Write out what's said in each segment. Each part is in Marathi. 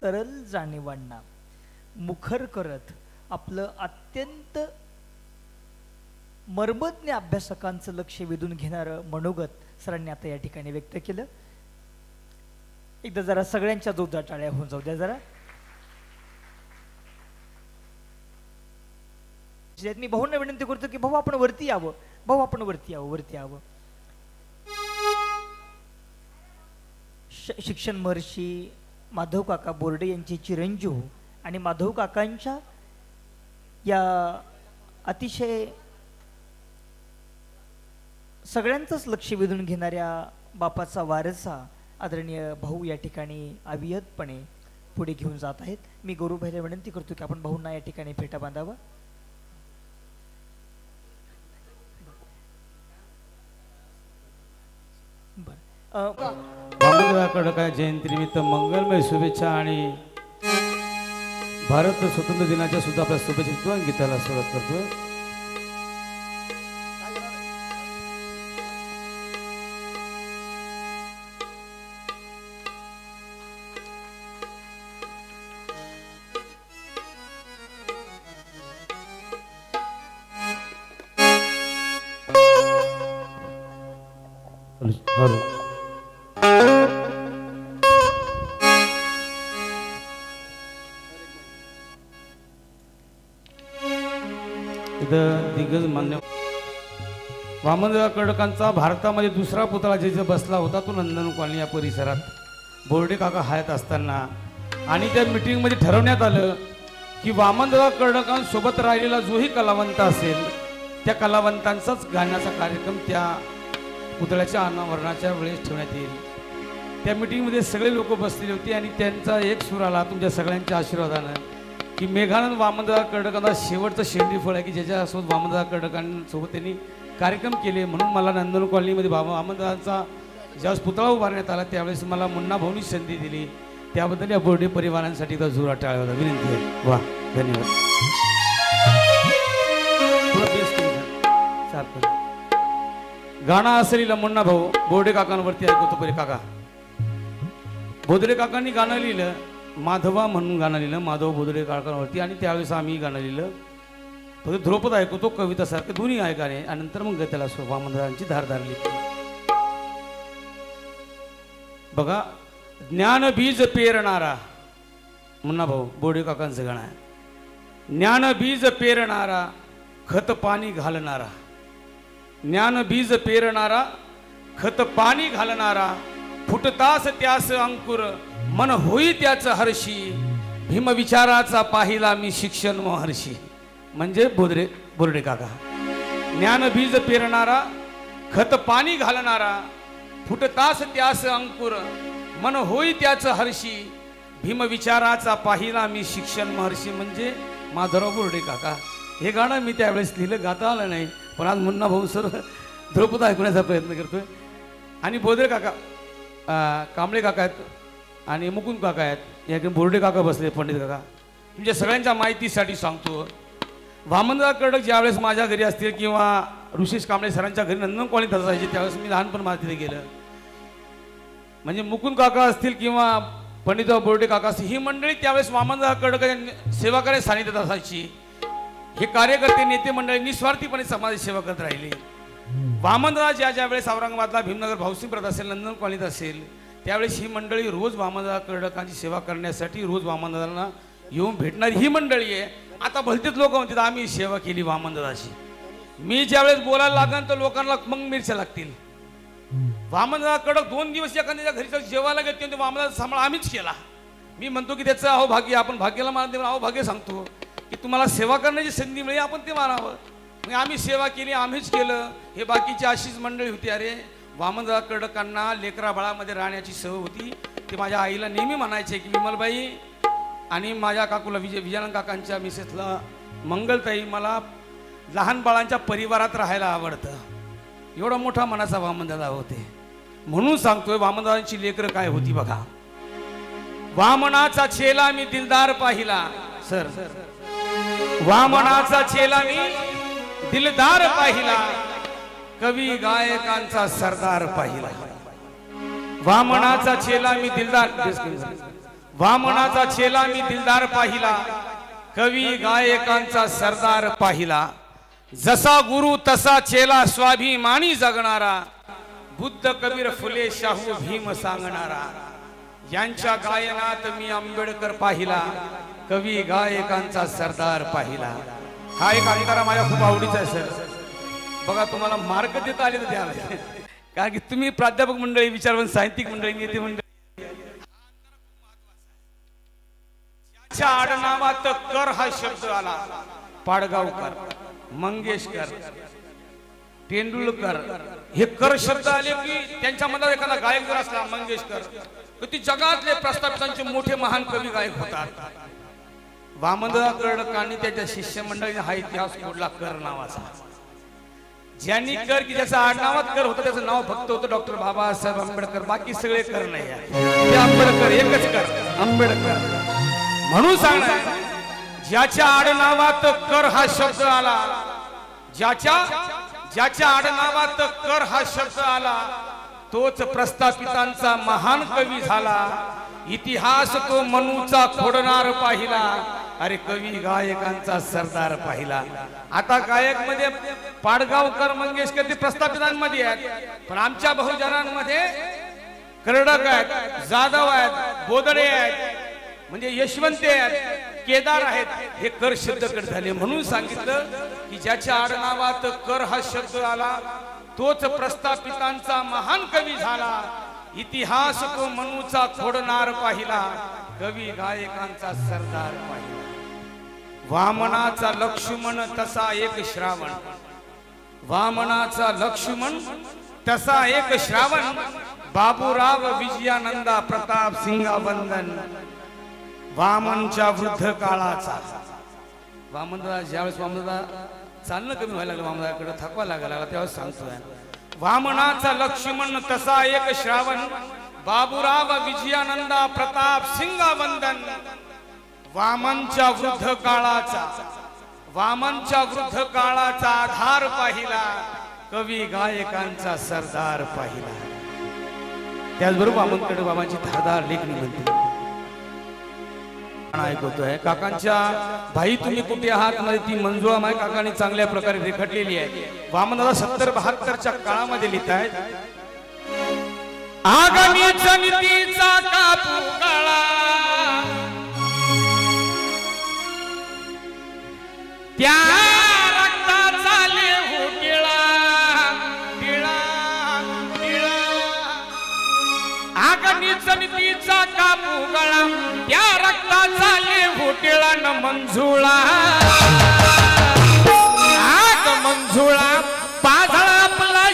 तरल जाणीवांना मुखर करत आपलं अत्यंत मर्मज्ञ अभ्यासकांचं लक्ष वेधून घेणारं मनोगत सरांनी आता या ठिकाणी व्यक्त केलं. एकदा जरा सगळ्यांच्या जोरदार टाळ्या होऊन जाऊ द्या जरा. मी भाऊंना विनंती करतो की भाऊ आपण वरती यावं, भाऊ आपण वरती यावं, वरती यावं. शिक्षण महर्षी माधव काका बोर्डे यांचे चिरंजीव आणि माधव काकांच्या या अतिशय सगळ्यांचंच लक्ष वेधून घेणाऱ्या बापाचा वारसा आदरणीय भाऊ या ठिकाणी अवियतपणे पुढे घेऊन जात आहेत. मी गौरवभाईला विनंती करतो की आपण भाऊंना या ठिकाणी फेटा बांधावा. बाबूराव काय जयंतीनिमित्त मंगलमय शुभेच्छा आणि भारत स्वतंत्र दिनाच्या सुद्धा आपल्या शुभेच्छा गीताला सुरुवात करतो. दिग्गज मान्य वामनराव कर्डकांचा भारतामध्ये दुसरा पुतळा जिथे बसला होता तो नंदन कॉलनी या परिसरात बोर्डे काका हयात असताना आणि त्या मीटिंगमध्ये ठरवण्यात आलं की वामनराव कर्डकांसोबत राहिलेला जोही कलावंत असेल त्या कलावंतांचाच गाण्याचा कार्यक्रम त्या पुतळ्याच्या अनावरणाच्या वेळेस ठेवण्यात येईल. त्या मीटिंगमध्ये सगळे लोक बसलेले होते आणि त्यांचा एक सूर आला तुमच्या सगळ्यांच्या आशीर्वादानं की मेघानंद वामनराव कर्डकांचा शेवटचं शेंडी फळ आहे की ज्याच्यासोबत वामनराव कर्डकांसोबत त्यांनी कार्यक्रम केले. म्हणून मला नंदन कॉलनीमध्ये वामनरावांचा ज्यावेळेस पुतळा उभारण्यात आला त्यावेळेस मला मुन्ना भाऊनी संधी दिली. त्याबद्दल या बोर्डे परिवारांसाठी एकदा जोरात टाळ्या होता विनंती आहे. वा धन्यवाद. गाणं असेल मुन्ना भाऊ बोर्डे काकांवरती ऐकवतो पहिले. काका बोर्डे काकांनी गाणं लिहिलं माधवा म्हणून गाणं लिहिलं माधव बोर्डे काकांवरती आणि त्यावेळेस आम्ही गाणं लिहिलं. फक्त ध्रुपद ऐकवतो कवितासारखं दोन्ही ऐकाने आणि नंतर मग त्याला वामनरावांची धारधार लिहिली. बघा ज्ञान बीज पेरणारा मुन्ना भाऊ बोर्डे काकांचं गाणं आहे. ज्ञान बीज पेरणारा खत पाणी घालणारा ज्ञान बीज पेरणारा खत पाणी घालणारा फुटतास त्यास अंकुर मन होई त्याच हर्षी भीम विचाराचा पाहिला मी शिक्षण महर्षी. म्हणजे बोर्डे काका ज्ञान बीज पेरणारा खत पाणी घालणारा फुटतास त्यास अंकुर मन होई त्याच हर्षी भीम विचाराचा पाहिला मी शिक्षण महर्षी. म्हणजे माधवराव बोर्डे काका. हे गाणं मी त्यावेळेस लिहिलं, गाता आलं नाही पण आज मुन्ना भाऊ सर ध्रुपद ऐकण्याचा प्रयत्न करतोय. आणि बोर्डे काका कांबळे काका आहेत आणि मुकुंद काका आहेत. या बोर्डे काका बसले पंडित काका. तुमच्या सगळ्यांच्या माहितीसाठी सांगतो वामनराव कर्डक ज्यावेळेस माझ्या घरी असतील किंवा ऋषीश कांबळे सरांच्या घरी नंदन कॉलनीत असायचे त्यावेळेस मी लहानपण माझ्या तिथे गेलं. म्हणजे मुकुंद काका असतील किंवा पंडितराव बोर्डे काका असतील ही मंडळी त्यावेळेस वामनराव कर्डक सेवा करायला सांगितलं असायची. हे कार्यकर्ते नेते मंडळी निस्वार्थीपणे समाज सेवा करत राहिले. वामनराव ज्या वेळेस औरंगाबादला भीमनगर भाऊसिंगपुरात असेल नंदन कॉलनीत असेल त्यावेळेस ही मंडळी रोज वामनराव कर्डकांची सेवा करण्यासाठी रोज वामनरावांना येऊन भेटणारी ही मंडळी आहे. आता भलतेच लोक म्हणतात आम्ही सेवा केली वामनरावाची. मी ज्यावेळेस बोलायला लागेल तर लोकांना मग मिरच्या लागतील. वामनराव कर्डक 2 दिवस एखाद्या घरी जेवायला घेतले ते वामनराव सांभाळ आम्हीच केला. मी म्हणतो की त्याचं अहो भाग्य आपण भाग्याला मानते अहो भाग्य सांगतो की तुम्हाला सेवा करण्याची संधी मिळेल आपण ते मानावं. मग आम्ही सेवा केली आम्हीच केलं. हे बाकीची अशीच मंडळी होती. अरे वामनराव कर्डकांना लेकरा बाळामध्ये राहण्याची सवय होती. ते माझ्या आईला नेहमी म्हणायचे की विमलबाई आणि माझ्या काकूला विजयानंद काकांच्या मिसेसला मंगलताई मला लहान बाळांच्या परिवारात राहायला आवडतं. एवढा मोठा मनाचा वामनराव होते. म्हणून सांगतोय वामनरावांची लेकरं काय होती बघा. वामनाचा चेला मी दिलदार पाहिला. सर वामनाचा चेला मी दिलदार पाहिला कवी गायकांचा सरदार पाहिला. वामनाचा चेला मी दिलदार वामनाचा चेला मी दिलदार पाहिला, कवी गायकांचा सरदार पाहिला. जसा गुरु तसा चेला स्वाभिमानी जगणारा, बुद्ध कबीर फुले शाहू भीम सांगणारा. यांच्या गायनात मी आंबेडकर पाहिला, कवी गायकांचा सरदार पाहिला. हा एक अंधारा माझ्या खूप आवडीचा आहे सर. बघा तुम्हाला मार्क देता आले तर द्या, कारण की तुम्ही प्राध्यापक मंडळी, विचारवंत साहित्यिक मंडळी, नेते मंडळी, ज्याच्या आडनावात कर हा शब्द आला, पाडगावकर, मंगेशकर, तेंडुलकर, हे कर शब्द आले की त्यांच्यामधला एखादा गायक जर असला मंगेशकर, तर ती जगातले प्रस्थापितांचे मोठे महान कवी गायक होतात. वामनदादा कर्डकांनी त्याच्या शिष्यमंडळीने हा इतिहास कोडला कर नावाचा. ज्यांनी कर की ज्याचा आडनावात कर होतं त्याचं नाव फक्त होतं डॉक्टर बाबासाहेब आंबेडकर, बाकी सगळे कर नाही आहे. ते आंबेडकर एकच कर, आंबेडकर. म्हणून सांगणार ज्याच्या आडनावात कर हा शब्द आला, ज्याच्या आडनावात कर हा शब्द आला, तोच प्रस्थापितांचा महान कवी झाला. इतिहास तो मनूचा खोडणार पाहिला, अरे कवी गायकांचा सरदार पाहिला. आता गायक मध्ये पाडगावकर, मंगेशकर ते प्रस्थापितांमध्ये आहेत, पण आमच्या बहुजनांमध्ये कर्डक आहेत, जाधव आहेत, बोदडे आहेत, म्हणजे यशवंते आहेत, केदार आहेत, हे कर शब्द कट झाले. म्हणून सांगितलं की ज्याच्या आडनावात कर हा शब्द आला, तोच प्रस्थापितांचा महान कवी झाला. इतिहास तो मनूचा खोडणार पाहिला, कवी गायकांचा सरदार पाहिला. वामनाचा लक्ष्मण तसा एक श्रावण, वामनाचा लक्ष्मण तसा एक श्रावण, बाबूराव विजयानंदा प्रताप सिंगा वंदन. वामनच्या वृद्ध काळाचा, वामनदा ज्यावेळेस वामनदा चालणं कमी व्हायला लागलं, वामनदाकडे थकवा लागायला लागला, तेव्हा सांगतोय वामनाचा लक्ष्मण तसा एक श्रावण, बाबूराव विजयानंदा प्रताप सिंगा वंदन. वामनच्या वृद्ध काळाचा, वामनच्या वृद्ध काळाचा आधार पाहिला, कवी गायकांचा सरदार पाहिला. त्याचबरोबर वामनकडे बाबांची धारदार लेखणी म्हणते. ऐकतोय काकांच्या भाई तुम्ही कुठे आहात मध्ये ती मंजुळा माय काकांनी चांगल्या प्रकारे रेखाटलेली आहे. वामनदादा 70-72च्या काळामध्ये लिहित आहेत, आगामीच्या नीतीचा कापू काळा, त्या रक्ताचा लेहू टिळा, टिळा, टिळा. आगामीच्या नीतीचा कापू काळा, त्या रक्ताचा लेहू टिळा न मंजुळा. आग मंजुळा पाझळ आपला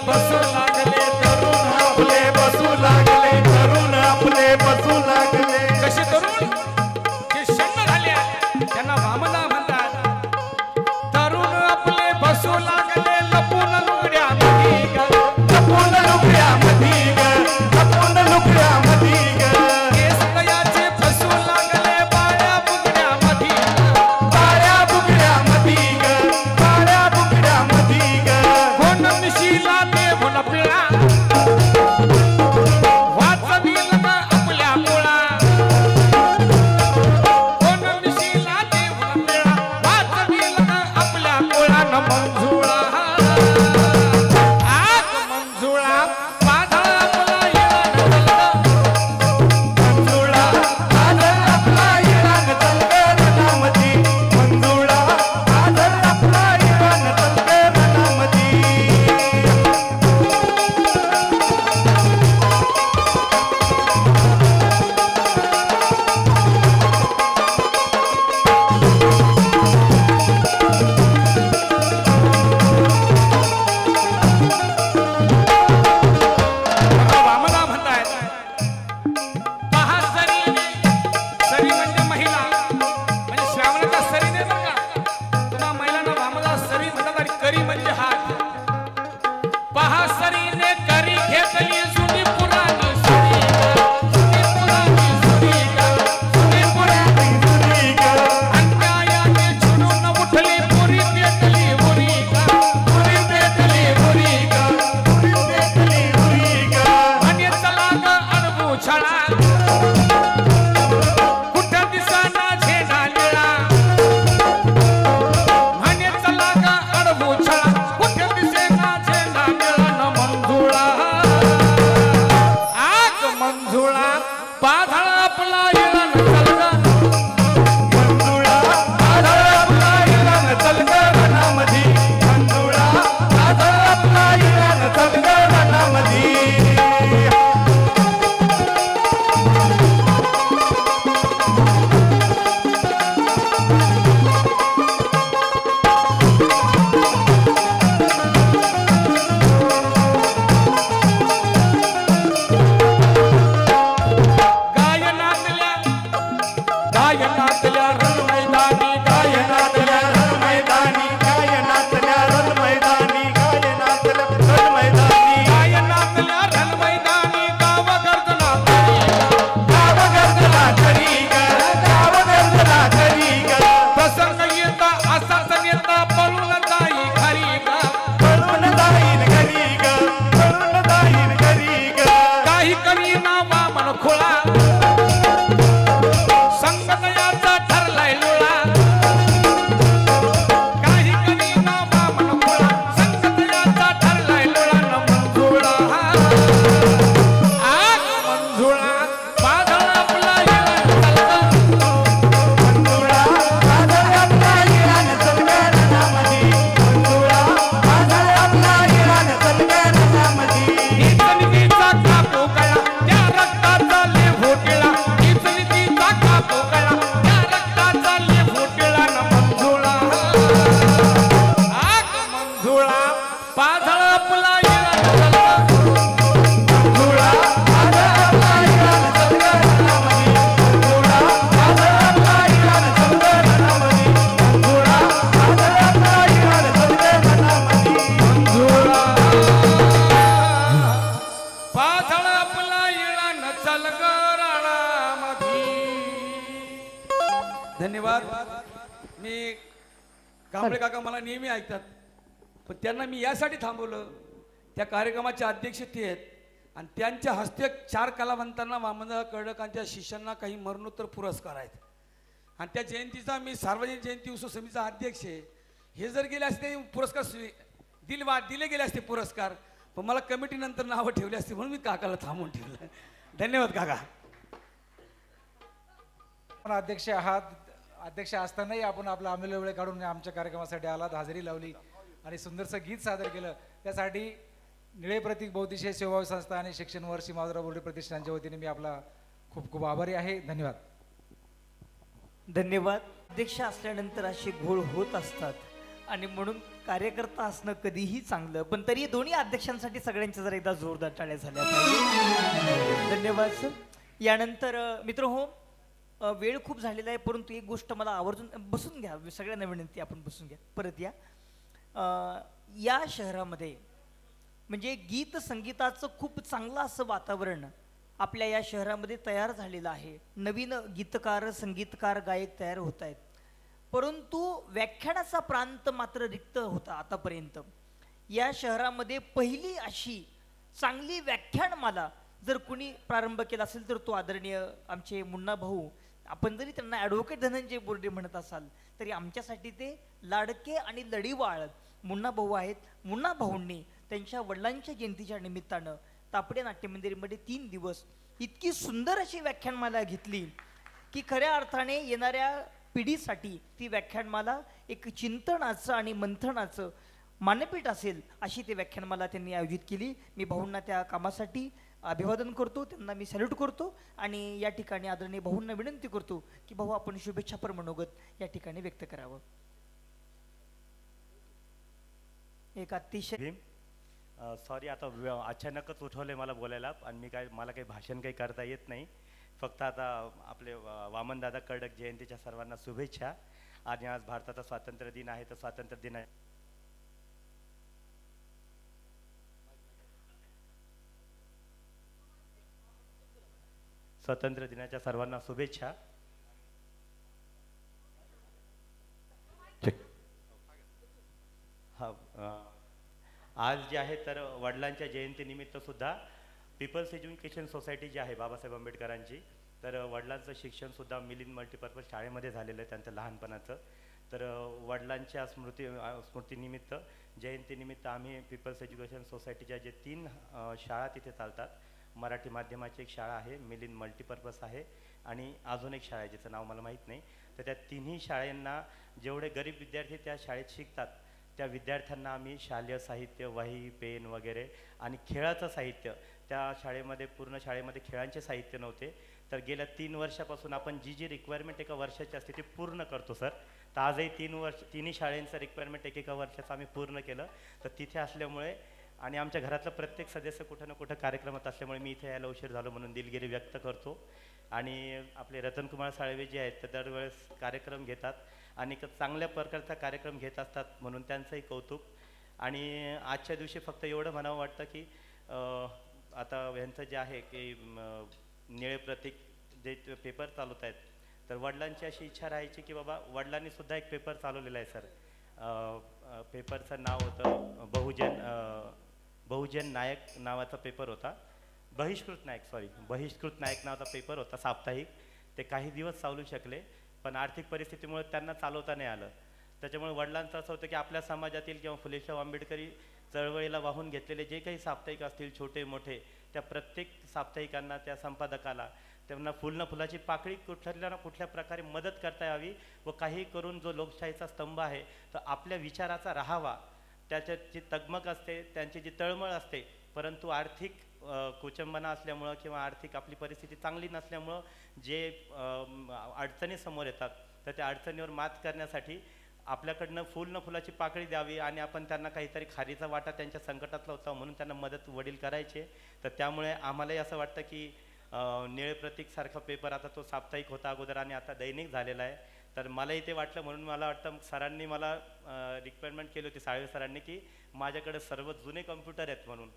बसू लागले तरुण आपले बसू लागले तरुण आपले बसू लागले कसे तरुण जे शन्न झाले त्यांना वामना म्हणतात तरुण आपले बसू लागले लपून लुगड्यामध्ये ग लपून लुगड्यामध्ये ग लपून लुगड्यामध्ये ग केस कयाचे फसू लागले बाळ्या बुगड्यामध्ये काळ्या बुगड्यामध्ये ग काळ्या बुगड्यामध्ये ग कोण मिशीला देऊन पिळा वाचवील ग आपल्या मुळा कोण मिशीला देऊन पिळा वाचवील ग आपल्या मुळा न मंजुळा आग मंजुळा पाधळ आपला येणार मंजुळा आदर आपला इराण तलगर नामधी मंजुळा आदर आपला इराण तलगर नामधी वामना म्हणतायत पहा सरीने सरी म्हणजे महिला म्हणजे श्रावणाच्या सरीने बघा तुम्हा महिलांना वामना सरी म्हणतात आणि करी म्हणजे हात पहा सरीने करी घेतली जुनी पुराणी सुरी जुनी पुराणी सुरी जुनी पुराणी सुरी ग अन्यायाने झुडून उठली पुरी पेटली उरी पुरी पेटली उरी ग पुरी पेटली उरी ग म्हणे चला ग अणबू छळा कुठं दिसाना झेंडा निळा म्हणे चला ग अणबू छळा कुठं दिसेना झेंडा निळा न मंजुळा आग मंजुळा पाधळ आपला येळा न चलगा मंजुळा आदर आपला इराण तलगर नामधी मंजुळा आदर आपला इराण तलगर नामधी गायनातल्या रण मैदानी गायनातल्या रण मैदानी गायनातल्या रण मैदानी गायनातल्या रण मैदानी गायनातल्या रण मैदानी गाव गर्जना करी गाव गर्जना करी ग गाव गर्जना करी ग प्रसंग येता असाच नेता पळून जाई खरी ग पळून जाईन घरी ग पळून जाईन घरी ग काही करी ना वामन खोळा संगतयाचा ठरलाय लोळा काही करी ना वामन खोळा संगतयाचा ठरलाय लोळा न मंजुळा आग मंजुळा पाधळ आपला येळा चलगा मंजुळा आदर आपला इराण तलगर नामधी मंजुळा आदर आपला इराण तलगर नामधी नीचनीतीचा कापू गळा त्या रक्ताचा लेहू टिळा नीचनीतीचा कापू गळा त्या रक्ताचा लेहू टिळा न मंजुळा आग मंजुळा पाधळ आपला येळा चलगा मंजुळा आदर आपला इराण तलगर नामधी मंजुळा आदर आपला इराण तलगर नामधी मंजुळा आदर आपला इराण तलगर नामधी मंजुळा पाधळ आपला येळा न चलगा राणामधी. धन्यवाद. मी कांबळे काका मला नेहमी ऐकतात पण त्यांना मी यासाठी थांबवलं त्या कार्यक्रमाचे अध्यक्ष ते आहेत आणि त्यांच्या हस्ते 4 कलावंतांना वामनदादा कर्डकांच्या शिष्यांना काही मरणोत्तर पुरस्कार आहेत आणि त्या जयंतीचा मी सार्वजनिक जयंती उत्सव समितीचा अध्यक्ष आहे. हे जर गेले असते पुरस्कार दिले गेले असते पुरस्कार पण मला कमिटी नंतर नावं ठेवली असते म्हणून मी काकाला थांबवून ठेवलं. धन्यवाद काका. आपण अध्यक्ष आहात. अध्यक्ष असतानाही आपण आपला अमूल्य वेळ काढून आमच्या कार्यक्रमासाठी आलात, हजेरी लावली आणि सुंदरसं गीत सादर केलं. त्यासाठी निळे प्रतीक बहुदिशय सेवाभावी संस्था आणि शिक्षण वर्षी माधवराव बोर्डे प्रतिष्ठानच्या वतीने मी आपला खूप खूप आभारी आहे. धन्यवाद. धन्यवाद. अध्यक्ष असल्यानंतर असे घोळ होत असतात आणि म्हणून कार्यकर्ता असणं कधीही चांगलं, पण तरी दोन्ही अध्यक्षांसाठी सगळ्यांच्या जर एकदा जोरदार टाळ्या झाल्या पाहिजे. धन्यवाद सर. यानंतर मित्र हो, वेळ खूप झालेला आहे, परंतु एक गोष्ट मला आवर्जून बसून घ्या, सगळ्यांना विनंती आपण बसून घ्या, परत या. या शहरामध्ये म्हणजे गीत संगीताचं खूप चांगलं असं वातावरण आपल्या या शहरामध्ये तयार झालेलं आहे. नवीन गीतकार, संगीतकार, गायक तयार होत आहेत, परंतु व्याख्यानाचा प्रांत मात्र रिक्त होता आतापर्यंत. या शहरामध्ये पहिली अशी चांगली व्याख्यानमाला जर कुणी प्रारंभ केला असेल तर तो आदरणीय आमचे मुन्ना भाऊ. आपण जरी त्यांना ॲडव्होकेट धनंजय बोर्डे म्हणत असाल तरी आमच्यासाठी ते लाडके आणि लढीवाळ मुन्ना भाऊ आहेत. मुन्ना भाऊंनी त्यांच्या वडिलांच्या जयंतीच्या निमित्तानं तापडे नाट्यमंदिरमध्ये 3 दिवस इतकी सुंदर अशी व्याख्यानमाला घेतली की खऱ्या अर्थाने येणाऱ्या पिढीसाठी ती व्याख्यानमाला एक चिंतनाचं आणि मंथनाचं मानपीठ असेल अशी ती व्याख्यानमाला त्यांनी आयोजित केली. मी भाऊंना त्या कामासाठी अभिवादन करतो, त्यांना मी सॅल्यूट करतो आणि या ठिकाणी आदरणीय भाऊंना विनंती करतो की भाऊ आपण शुभेच्छापर मनोगत या ठिकाणी व्यक्त करावं. एक अतिशय सॉरी, आता अचानकच उठवले मला बोलायला आणि मला काही भाषण काही करता येत नाही. फक्त आता आपले वामनदादा कर्डक जयंतीच्या सर्वांना शुभेच्छा. आणि आज भारताचा स्वातंत्र्य दिन आहे, तर स्वातंत्र्य दिन आहे. स्वातंत्र्य दिनाच्या सर्वांना शुभेच्छा. हा, आज जे आहे तर वडिलांच्या जयंतीनिमित्त सुद्धा पीपल्स एज्युकेशन सोसायटी जी आहे बाबासाहेब आंबेडकरांची, तर वडिलांचं शिक्षणसुद्धा मिलिंद मल्टीपर्पज शाळेमध्ये झालेलं आहे त्यांचं लहानपणाचं. तर वडिलांच्या स्मृतीनिमित्त जयंतीनिमित्त आम्ही पीपल्स एज्युकेशन सोसायटीच्या जे 3 शाळा तिथे चालतात. मराठी माध्यमाची एक शाळा आहे, मिलिंद मल्टीपर्पज आहे आणि अजून एक शाळा आहे जिचं नाव मला माहीत नाही. तर त्या तिन्ही शाळांना जेवढे गरीब विद्यार्थी त्या शाळेत शिकतात त्या विद्यार्थ्यांना आम्ही शालेय साहित्य, वही, पेन वगैरे आणि खेळाचं साहित्य, त्या शाळेमध्ये पूर्ण शाळेमध्ये खेळांचे साहित्य नव्हते. तर गेल्या 3 वर्षापासून आपण जी रिक्वायरमेंट एका वर्षाची असते ती पूर्ण करतो सर. तर आजही 3 शाळेंचं रिक्वायरमेंट एका वर्षाचं आम्ही पूर्ण केलं. तर तिथे असल्यामुळे आणि आमच्या घरातलं प्रत्येक सदस्य कुठं ना कुठं कार्यक्रमात असल्यामुळे मी इथे यायला उशीर झालो म्हणून दिलगिरी व्यक्त करतो. आणि आपले रतनकुमार साळवे जे आहेत ते दरवेळेस कार्यक्रम घेतात आणि चांगल्या प्रकारचा कार्यक्रम घेत असतात म्हणून त्यांचंही कौतुक. आणि आजच्या दिवशी फक्त एवढं म्हणावं वाटतं की आता यांचं जे आहे की निळे प्रतीक जे पेपर चालवत आहेत, तर वडिलांची अशी इच्छा राहायची की बाबा वडिलांनी सुद्धा एक पेपर चालवलेला आहे सर. पेपरचं नाव होतं बहुजन नायक नावाचा पेपर होता. बहिष्कृत नायक नावाचा पेपर होता साप्ताहिक. ते काही दिवस चालू शकले पण आर्थिक परिस्थितीमुळे त्यांना चालवता नाही आलं. त्याच्यामुळे वडिलांचं असं होतं की आपल्या समाजातील किंवा फुलेशाह आंबेडकरी चळवळीला वाहून घेतलेले जे काही साप्ताहिक असतील छोटे मोठे, त्या प्रत्येक साप्ताहिकांना, त्या संपादकाला त्यांना फुलाची पाकळी कुठल्या ना कुठल्या प्रकारे मदत करता यावी व काही करून जो लोकशाहीचा स्तंभ आहे तर आपल्या विचाराचा राहावा. त्याच्यात जी तगमग असते, त्यांची जी तळमळ असते, परंतु आर्थिक कुचंबना असल्यामुळं किंवा आर्थिक आपली परिस्थिती चांगली नसल्यामुळं जे अडचणी समोर येतात तर त्या अडचणीवर मात करण्यासाठी आपल्याकडनं फुलाची पाकळी द्यावी आणि आपण त्यांना काहीतरी खारीचा वाटा त्यांच्या संकटातला होता म्हणून त्यांना मदत वडील करायचे. तर त्यामुळे आम्हालाही असं वाटतं की निळे प्रतीकसारखा पेपर आता तो साप्ताहिक होता अगोदर आणि आता दैनिक झालेला आहे. तर मलाही ते वाटलं म्हणून मला वाटतं सरांनी मला रिक्वायरमेंट केली होती, साळवे सरांनी, की माझ्याकडे सर्व जुने कम्प्युटर आहेत म्हणून.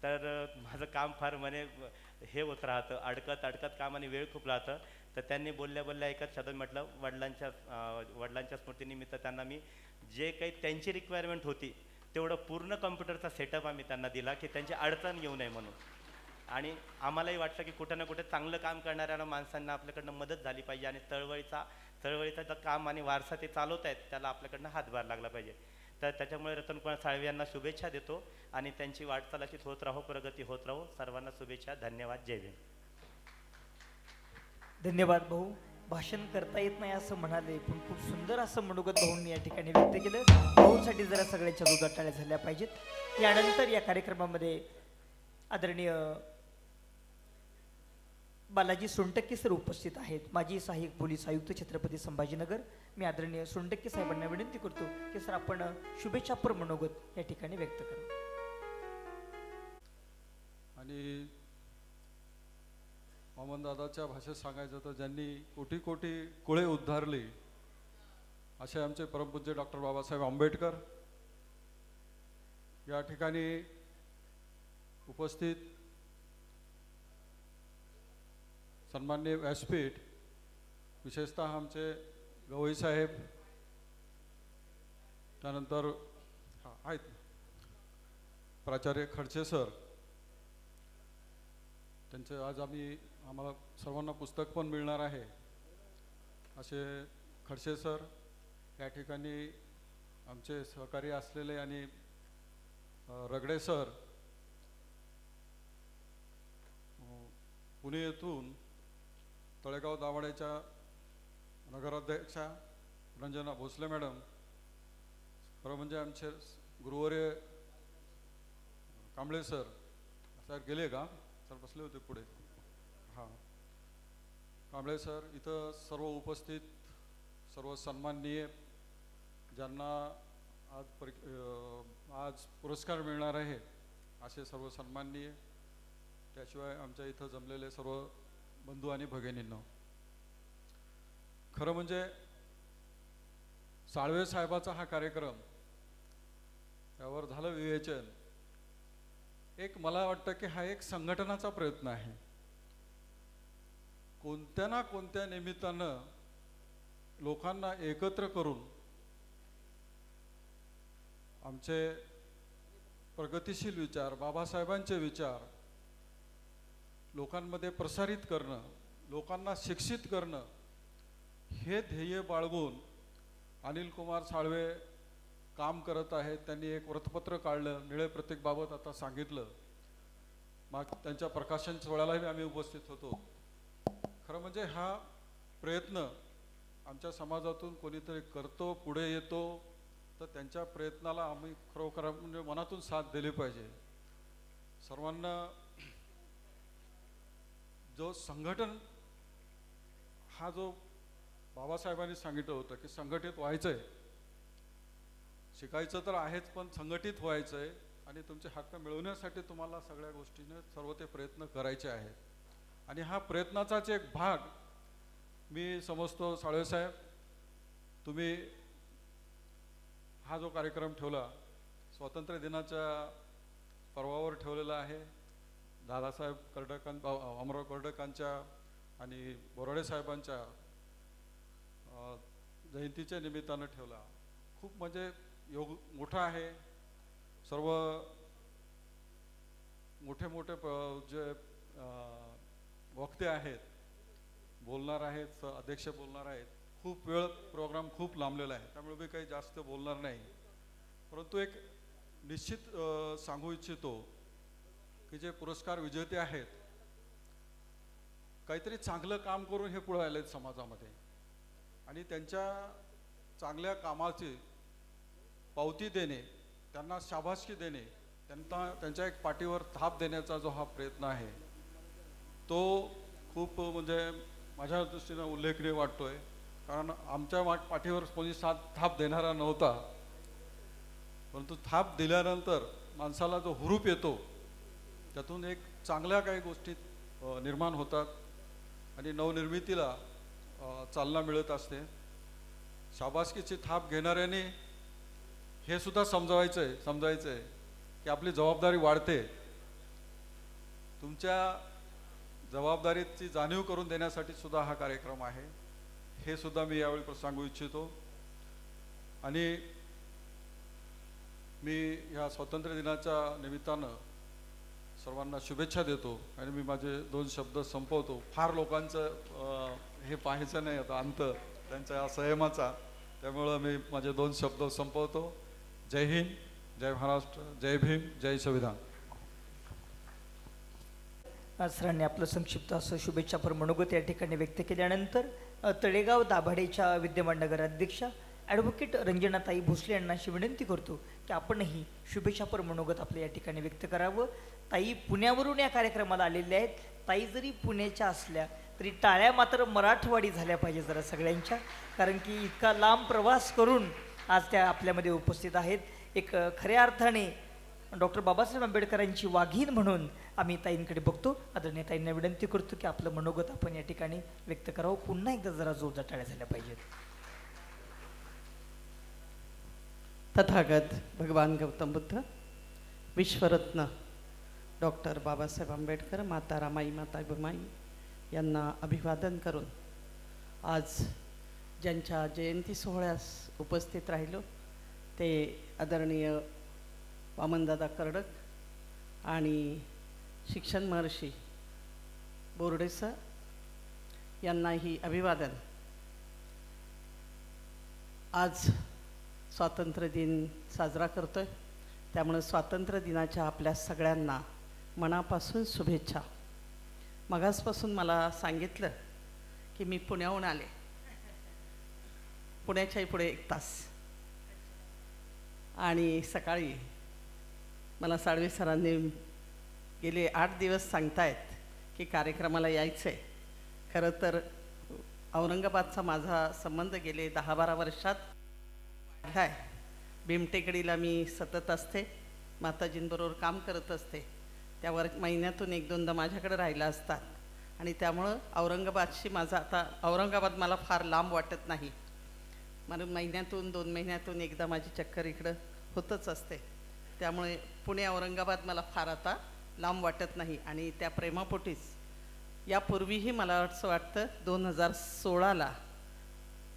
तर माझं काम फार हे होत राहतं, अडकत काम आणि वेळ खूप राहतं. तर त्यांनी बोलल्या एकच शब्द म्हटलं, वडिलांच्या स्मृतीनिमित्त त्यांना मी जे काही त्यांची रिक्वायरमेंट होती तेवढं पूर्ण कम्प्युटरचा सेटअप आम्ही त्यांना दिला की त्यांची अडचण येऊ नये म्हणून. आणि आम्हालाही वाटलं की कुठं ना कुठे चांगलं काम करणाऱ्या माणसांना आपल्याकडनं मदत झाली पाहिजे आणि चळवळीचं काम आणि वारसा ते चालवत आहेत त्याला आपल्याकडनं हातभार लागला पाहिजे. तर त्याच्यामुळे रतनकुमार साळवे यांना शुभेच्छा देतो आणि त्यांची वाटचाल अशीच होत राहो, प्रगती होत राहो. सर्वांना शुभेच्छा. धन्यवाद. जय भीम. धन्यवाद भाऊ. भाषण करता येत नाही असं म्हणाले पण खूप सुंदर असं मनोगत भाऊंनी या ठिकाणी व्यक्त केलं. भाऊंसाठी जरा सगळ्यांच्या जोरदार टाळ्या झाल्या पाहिजेत. यानंतर या कार्यक्रमामध्ये आदरणीय बालाजी सोनटक्के सर उपस्थित आहेत. माजी सहाय्यक पोलीस आयुक्त छत्रपती संभाजीनगर, मी आदरणीय सोंडके साहेबांना विनंती करतो की सर आपण शुभेच्छापर मनोगत या ठिकाणी व्यक्त करा. आणि दादाच्या भाषेत सांगायचं तर ज्यांनी कोटी कोटी कुळे उद्धारली असे आमचे परमपूज्य डॉक्टर बाबासाहेब आंबेडकर या ठिकाणी उपस्थित सन्माननीय व्यासपीठ, विशेषतः आमचे गवई साहेब, त्यानंतर आहेत प्राचार्य खडसे सर, त्यांचे आज आम्हाला सर्वांना पुस्तक पण मिळणार आहे असे खडसे सर या ठिकाणी आमचे सहकारी असलेले, आणि रगडे सर पुणे येथून तळेगाव दाभाडेच्या नगराध्यक्षा रंजना भोसले मॅडम, खरं म्हणजे आमचे गुरुवर्य कांबळे सर, सर गेले का सर, बसले होते पुढे, हां कांबळे सर, इथं सर्व उपस्थित सर्व सन्माननीय ज्यांना आज पुरस्कार मिळणार आहे असे सर्व सन्माननीय, त्याशिवाय आमच्या इथं जमलेले सर्व बंधू आणि भगिनींनो, खरं म्हणजे साळवे साहेबाचा हा कार्यक्रम यावर झालं विवेचन, एक मला वाटतं की हा एक संघटनाचा प्रयत्न आहे. कोणत्या ना कोणत्या निमित्तानं लोकांना एकत्र करून आमचे प्रगतिशील विचार, बाबासाहेबांचे विचार लोकांमध्ये प्रसारित करणं, लोकांना शिक्षित करणं, हे ध्येय बाळगून अनिल कुमार साळवे काम करत आहेत. त्यांनी एक वृत्तपत्र काढलं, निळे प्रतीकबाबत आता सांगितलं, मग त्यांच्या प्रकाशन सोहळ्यालाही आम्ही उपस्थित होतो. खरं म्हणजे हा प्रयत्न आमच्या समाजातून कोणीतरी करतो, पुढे येतो, तर त्यांच्या प्रयत्नाला आम्ही खरोखर म्हणजे मनातून साथ दिली पाहिजे. सर्वांना जो संघटन हा जो बाबासाहेबांनी सांगितलं होतं की संघटित व्हायचं आहे, शिकायचं तर आहेच पण संघटित व्हायचं आहे, आणि तुमचे हक्क मिळवण्यासाठी तुम्हाला सगळ्या गोष्टीने सर्व ते प्रयत्न करायचे आहेत. आणि हा प्रयत्नाचाच एक भाग मी समजतो. साळवेसाहेब, तुम्ही हा जो कार्यक्रम ठेवला स्वातंत्र्य दिनाच्या पर्वावर ठेवलेला आहे, दादासाहेब अमराव कर्डकांच्या आणि बोराडे साहेबांच्या जयंतीच्या निमित्तानं ठेवला. खूप म्हणजे योग मोठा आहे. सर्व मोठे मोठे जे वक्ते आहेत, बोलणार आहेत, अध्यक्ष बोलणार आहेत, खूप वेळ प्रोग्राम खूप लांबलेला आहे, त्यामुळे मी काही जास्त बोलणार नाही. परंतु एक निश्चित सांगू इच्छितो की जे पुरस्कार विजेते आहेत काहीतरी चांगलं काम करून हे पुढे आलेत समाजामध्ये, आणि त्यांच्या चांगल्या कामाची पावती देणे, त्यांना शाबासकी देणे, त्यांच्या एक पाठीवर थाप देण्याचा जो हा प्रयत्न आहे तो खूप म्हणजे माझ्या दृष्टीनं उल्लेखनीय वाटतोय. कारण आमच्या पाठीवर कोणी थाप देणारा नव्हता, परंतु थाप दिल्यानंतर माणसाला जो हुरूप येतो त्यातून एक चांगल्या काही गोष्टी निर्माण होतात आणि नवनिर्मितीला चालना मिळत असते. शाबासकीची थाप घेणाऱ्याने हे सुद्धा समजायचं आहे की आपली जबाबदारी वाढते. तुमच्या जबाबदारीची जाणीव करून देण्यासाठी सुद्धा हा कार्यक्रम आहे, हे सुद्धा मी यावेळी सांगू इच्छितो. आणि मी ह्या स्वातंत्र्य दिनाच्या निमित्तानं सर्वांना शुभेच्छा देतो आणि मी माझे 2 शब्द संपवतो. फार लोकांचं हे पाहायचं नाही आता अंत त्यांच्या संयमाचा, त्यामुळं मी माझे 2 शब्द संपवतो. जय हिंद, जय महाराष्ट्र, जय भीम, जय संविधान. सरांनी आपलं संक्षिप्त असं शुभेच्छापर मनोगत या ठिकाणी व्यक्त केल्यानंतर तळेगाव दाभाडेच्या विद्यमान नगराध्यक्षा ॲडव्होकेट रंजनाताई भोसले यांना अशी विनंती करतो की आपणही शुभेच्छापर मनोगत आपलं या ठिकाणी व्यक्त करावं. ताई पुण्यावरून या कार्यक्रमाला आलेल्या आहेत. ताई जरी पुण्याच्या असल्या तरी टाळ्या मात्र मराठवाडी झाल्या पाहिजे जरा सगळ्यांच्या, कारण की इतका लांब प्रवास करून आज त्या आपल्यामध्ये उपस्थित आहेत. एक खऱ्या अर्थाने डॉक्टर बाबासाहेब आंबेडकरांची वाघीण म्हणून आम्ही ताईंकडे बघतो. आदरणीय ताईंना विनंती करतो की आपलं मनोगत आपण या ठिकाणी व्यक्त करावं. पुन्हा एकदा जरा जोरदार टाळ्या झाल्या पाहिजेत. तथागत भगवान गौतम बुद्ध, विश्वरत्न डॉक्टर बाबासाहेब आंबेडकर, माता रामाई, माता भूमाई यांना अभिवादन करून आज ज्यांच्या जयंती सोहळ्यास उपस्थित राहिलो ते आदरणीय वामनदादा कर्डक आणि शिक्षण महर्षी बोर्डे सर यांनाही अभिवादन. आज स्वातंत्र्य दिन साजरा करतोय, त्यामुळे स्वातंत्र्य दिनाच्या आपल्या सगळ्यांना मनापासून शुभेच्छा. मगासपासून मला सांगितलं की मी पुण्याहून आले, पुण्याच्याही पुढे 1 तास, आणि सकाळी मला साळवे सरांनी गेले 8 दिवस सांगतायत की कार्यक्रमाला यायचं आहे. खरं तर औरंगाबादचा माझा संबंध गेले 10-12 वर्षात वाढला आहे. भीमटेकडीला मी सतत असते, माताजींबरोबर काम करत असते, त्यावर महिन्यातून 1-2दा माझ्याकडे राहिला असतात, आणि त्यामुळं औरंगाबादशी माझा आता औरंगाबाद मला फार लांब वाटत नाही. मला महिन्यातून 2 महिन्यातून एकदा माझी चक्कर इकडं होतच असते, त्यामुळे पुणे औरंगाबाद मला फार आता लांब वाटत नाही. आणि त्या प्रेमापोटीच यापूर्वीही मला असं वाटतं 2016ला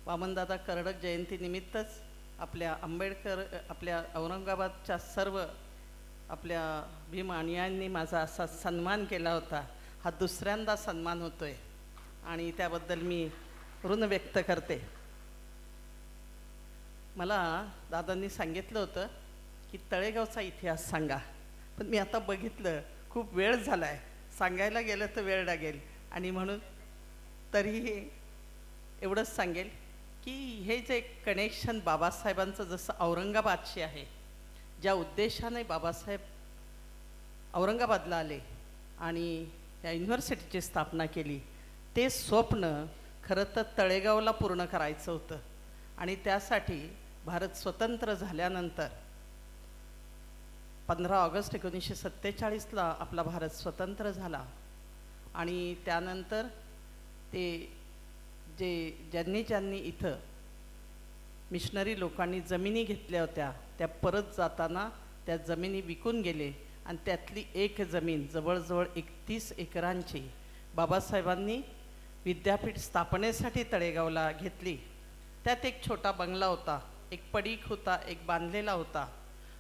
वामनदादा कर्डक जयंतीनिमित्तच आपल्या आंबेडकर आपल्या औरंगाबादच्या सर्व आपल्या भीम अनुयायांनी माझा असा सन्मान केला होता. हा दुसऱ्यांदा सन्मान होतोय आणि त्याबद्दल मी ऋण व्यक्त करते. मला दादांनी सांगितलं होतं की तळेगावचा इतिहास सांगा, पण मी आता बघितलं खूप वेळ झाला आहे, सांगायला गेलं तर वेळ लागेल, आणि म्हणून तरीही एवढंच सांगेल की हे जे कनेक्शन बाबासाहेबांचं जसं औरंगाबादशी आहे, ज्या उद्देशाने बाबासाहेब औरंगाबादला आले आणि या युनिव्हर्सिटीची स्थापना केली, ते स्वप्न खरं तर तळेगावला पूर्ण करायचं होतं. आणि त्यासाठी भारत स्वतंत्र झाल्यानंतर 15 ऑगस्ट 1947ला आपला भारत स्वतंत्र झाला, आणि त्यानंतर ते ज्यांनी इथं मिशनरी लोकांनी जमिनी घेतल्या होत्या, त्या परत जाताना त्या जमिनी विकून गेले, आणि त्यातली एक जमीन जवळजवळ 31 एकरांची बाबासाहेबांनी विद्यापीठ स्थापनेसाठी तळेगावला घेतली. त्यात एक छोटा बंगला होता, एक पडीक होता, एक बांधलेला होता,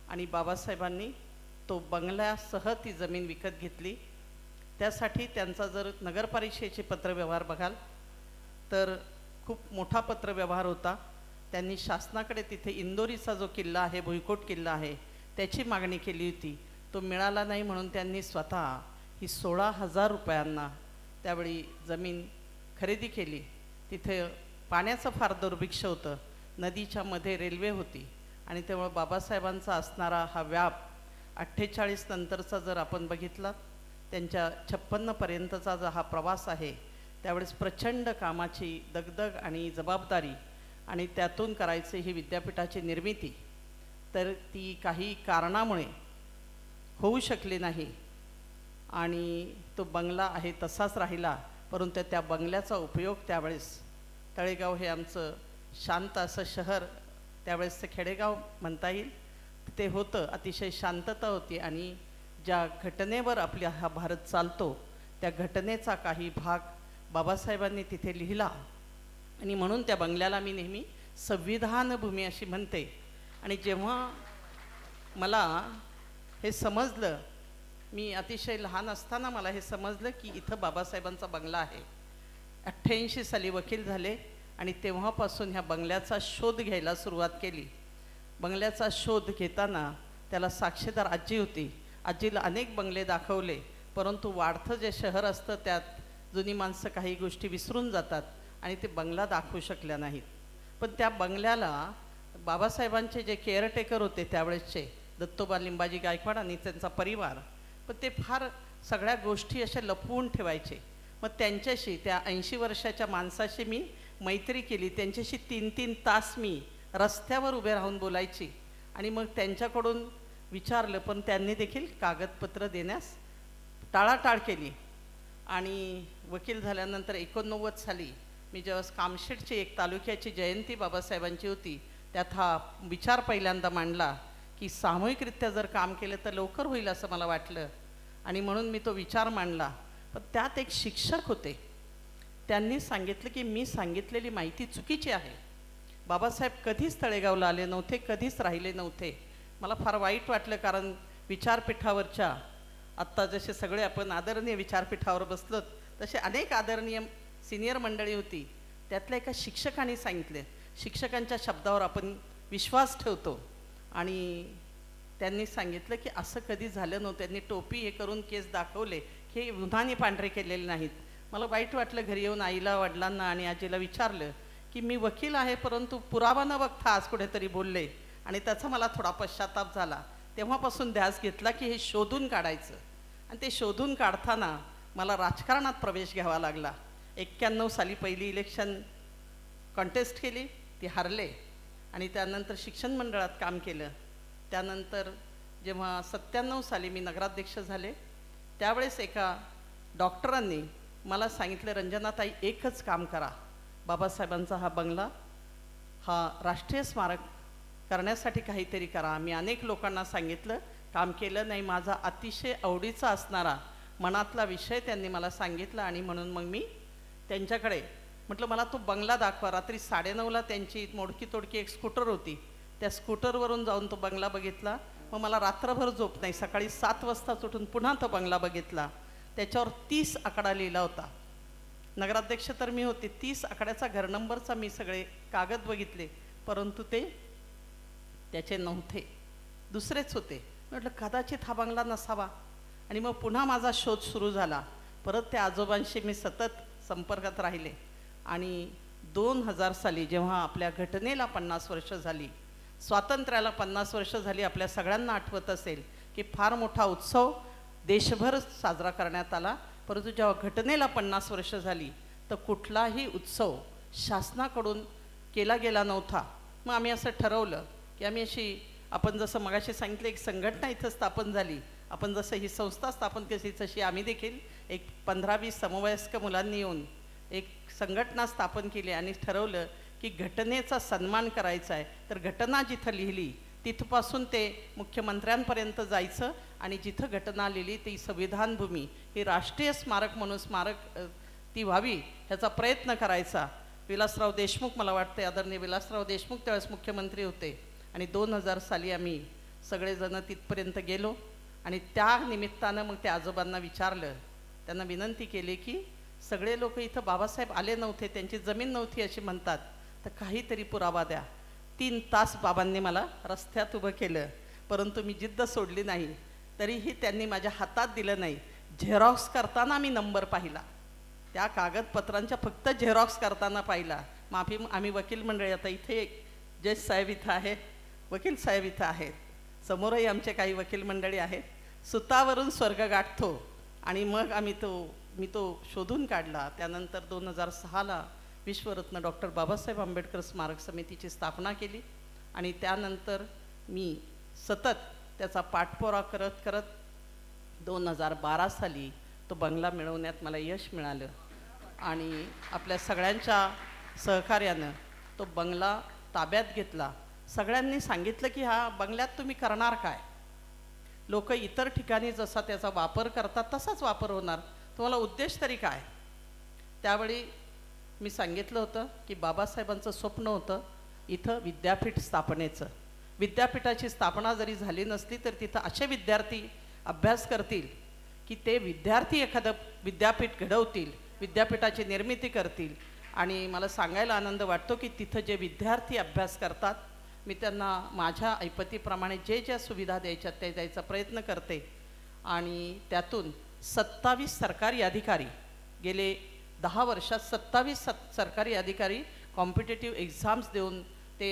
आणि बाबासाहेबांनी तो बंगल्यासह ती जमीन विकत घेतली. त्यासाठी त्यांचा जर नगरपरिषदेचे पत्रव्यवहार बघाल तर खूप मोठा पत्रव्यवहार होता. त्यांनी शासनाकडे तिथे इंदोरीचा जो किल्ला आहे, भुईकोट किल्ला आहे, त्याची मागणी केली होती. तो मिळाला नाही म्हणून त्यांनी स्वतः ही 16,000 रुपयांना त्यावेळी जमीन खरेदी केली. तिथे पाण्याचं फार दुर्भिक्ष होतं, नदीच्या मध्ये रेल्वे होती, आणि त्यामुळे बाबासाहेबांचा असणारा हा व्याप 48 नंतरचा जर आपण बघितला, त्यांच्या 56पर्यंतचा जो हा प्रवास आहे, त्यावेळेस प्रचंड कामाची दगदग आणि जबाबदारी, आणि त्यातून करायची ही विद्यापीठाची निर्मिती, तर ती काही कारणामुळे होऊ शकली नाही, आणि तो बंगला आहे तसाच राहिला. परंतु त्या बंगल्याचा उपयोग त्यावेळेस तळेगाव हे आमचं शांत असं शहर, त्यावेळेसचं खेडेगाव म्हणता येईल, ते होतं. अतिशय शांतता होती, आणि ज्या घटनेवर आपला हा भारत चालतो त्या घटनेचा काही भाग बाबासाहेबांनी तिथे लिहिला, आणि म्हणून त्या बंगल्याला मी नेहमी संविधान भूमी अशी म्हणते. आणि जेव्हा मला हे समजलं, मी अतिशय लहान असताना मला हे समजलं की इथं बाबासाहेबांचा बंगला आहे. 88 साली वकील झाले, आणि तेव्हापासून ह्या बंगल्याचा शोध घ्यायला सुरुवात केली. बंगल्याचा शोध घेताना त्याला साक्षीदार आजी होती. आजीला अनेक बंगले दाखवले, परंतु वाढतं जे शहर असतं त्यात जुनी माणसं काही गोष्टी विसरून जातात, आणि ते बंगला दाखवू शकल्या नाहीत. पण त्या बंगल्याला बाबासाहेबांचे जे केअरटेकर होते त्यावेळेसचे, दत्तोबा लिंबाजी गायकवाड आणि त्यांचा परिवार, पण ते फार सगळ्या गोष्टी अशा लपवून ठेवायचे. मग त्यांच्याशी त्या 80 वर्षाच्या माणसाशी मी मैत्री केली. त्यांच्याशी 3-3 तास मी रस्त्यावर उभे राहून बोलायची आणि मग त्यांच्याकडून विचारलं, पण त्यांनी देखील कागदपत्र देण्यास टाळाटाळ केली. आणि वकील झाल्यानंतर 89 साली मी जेव्हा कामशेटची एक तालुक्याची जयंती बाबासाहेबांची होती, त्यात हा विचार पहिल्यांदा मांडला की सामूहिकरित्या जर काम केलं तर लवकर होईल असं मला वाटलं आणि म्हणून मी तो विचार मांडला. पण त्यात एक शिक्षक होते, त्यांनी सांगितलं की मी सांगितलेली माहिती चुकीची आहे. बाबासाहेब कधीच तळेगावला आले नव्हते, कधीच राहिले नव्हते. मला फार वाईट वाटलं, कारण विचारपीठावरच्या आत्ता जसे सगळे आपण आदरणीय विचारपीठावर बसलोत तसे अनेक आदरणीय सिनियर मंडळी होती. त्यातल्या एका शिक्षकाने सांगितले, शिक्षकांच्या शब्दावर आपण विश्वास ठेवतो, आणि त्यांनी सांगितलं की असं कधी झालं नव्हतं. त्यांनी टोपी हे करून केस दाखवले की उन्हाने पांढरे केलेले नाहीत. मला वाईट वाटलं. घरी येऊन आईला, वडिलांना आणि आजीला विचारलं की मी वकील आहे, परंतु पुरावा न बघता आज कुठेतरी बोलले, आणि त्याचा मला थोडा पश्चाताप झाला. तेव्हापासून ध्यास घेतला की हे शोधून काढायचं, आणि ते शोधून काढताना मला राजकारणात प्रवेश घ्यावा लागला. 91 साली पहिली इलेक्शन कॉन्टेस्ट केली, ती हारले, आणि त्यानंतर शिक्षण मंडळात काम केलं. त्यानंतर जेव्हा 97 साली मी नगराध्यक्ष झाले, त्यावेळेस एका डॉक्टरांनी मला सांगितलं, रंजनाताई एकच काम करा, बाबासाहेबांचा हा बंगला हा राष्ट्रीय स्मारक करण्यासाठी काहीतरी करा. मी अनेक लोकांना सांगितलं, काम केलं नाही. माझा अतिशय आवडीचा असणारा मनातला विषय त्यांनी मला सांगितला, आणि म्हणून मग मी त्यांच्याकडे म्हटलं मला तो बंगला दाखवा. रात्री 9:30ला त्यांची मोडकी तोडकी एक स्कूटर होती, त्या स्कूटरवरून जाऊन तो बंगला बघितला. मग मला रात्रभर झोप नाही. सकाळी 7 वाजताच उठून पुन्हा तो बंगला बघितला. त्याच्यावर 30 आकडा लिहिला होता. नगराध्यक्ष तर मी होते. 30 आकड्याचा घर नंबरचा मी सगळे कागद बघितले, परंतु ते त्याचे नव्हते, दुसरेच होते. म्हटलं कदाचित हा बंगला नसावा, आणि मग पुन्हा माझा शोध सुरू झाला. परत त्या आजोबांशी मी सतत संपर्कात राहिले, आणि 2000 साली जेव्हा आपल्या घटनेला 50 वर्ष झाली, स्वातंत्र्याला 50 वर्ष झाली, आपल्या सगळ्यांना आठवत असेल की फार मोठा उत्सव देशभर साजरा करण्यात आला. परंतु जेव्हा घटनेला 50 वर्ष झाली तर कुठलाही उत्सव शासनाकडून केला गेला नव्हता. मग आम्ही असं ठरवलं की आम्ही अशी, आपण जसं मगाशी सांगितलं, एक संघटना इथं स्थापन झाली. आपण जसं ही संस्था स्थापन केली तशी आम्ही देखील एक 15-20 समवयस्क मुलांनी येऊन एक संघटना स्थापन केली, आणि ठरवलं की घटनेचा सन्मान करायचा आहे. तर घटना जिथं लिहिली तिथपासून ते मुख्यमंत्र्यांपर्यंत जायचं, आणि जिथं घटना लिहिली ती संविधान भूमी ही राष्ट्रीय स्मारक म्हणून स्मारक ती व्हावी ह्याचा प्रयत्न करायचा. विलासराव देशमुख, मला वाटते आदरणीय विलासराव देशमुख त्यावेळेस मुख्यमंत्री होते, आणि 2000 साली आम्ही सगळेजण तिथपर्यंत गेलो. आणि त्या निमित्तानं मग त्या आजोबांना विचारलं, त्यांना विनंती केली की सगळे लोक इथं बाबासाहेब आले नव्हते, त्यांची जमीन नव्हती अशी म्हणतात, तर काहीतरी पुरावा द्या. 3 तास बाबांनी मला रस्त्यात उभं केलं, परंतु मी जिद्द सोडली नाही. तरीही त्यांनी माझ्या हातात दिलं नाही. झेरॉक्स करताना मी नंबर पाहिला, त्या कागदपत्रांच्या फक्त झेरॉक्स करताना पाहिला. माफी, आम्ही वकील मंडळी, आता इथे जज साहेब इथं आहेत, वकील साहेब इथं आहेत, समोरही आमचे काही वकील मंडळी आहेत. सुतावरून स्वर्ग गाठतो, आणि मग मी तो शोधून काढला. त्यानंतर 2006ला विश्वरत्न डॉक्टर बाबासाहेब आंबेडकर स्मारक समितीची स्थापना केली, आणि त्यानंतर मी सतत त्याचा पाठपुरावा करत करत 2012 साली तो बंगला मिळवण्यात मला यश मिळालं, आणि आपल्या सगळ्यांच्या सहकार्यानं तो बंगला ताब्यात घेतला. सगळ्यांनी सांगितलं की हा बंगल्यात तुम्ही करणार काय? लोक इतर ठिकाणी जसा त्याचा वापर करतात तसाच वापर होणार, तुम्हाला उद्देश तरी काय? त्यावेळी मी सांगितलं होतं की बाबासाहेबांचं स्वप्न होतं इथं विद्यापीठ स्थापनेचं. विद्यापीठाची स्थापना जरी झाली नसली तर तिथं असे विद्यार्थी अभ्यास करतील की ते विद्यार्थी एखादं विद्यापीठ घडवतील, विद्यापीठाची निर्मिती करतील. आणि मला सांगायला आनंद वाटतो की तिथं जे विद्यार्थी अभ्यास करतात, मी त्यांना माझ्या ऐपतीप्रमाणे ज्या सुविधा द्यायच्या त्या द्यायचा प्रयत्न करते. आणि त्यातून 27 सरकारी अधिकारी, गेले 10 वर्षात 27 सरकारी अधिकारी कॉम्पिटेटिव्ह एक्झाम्स देऊन ते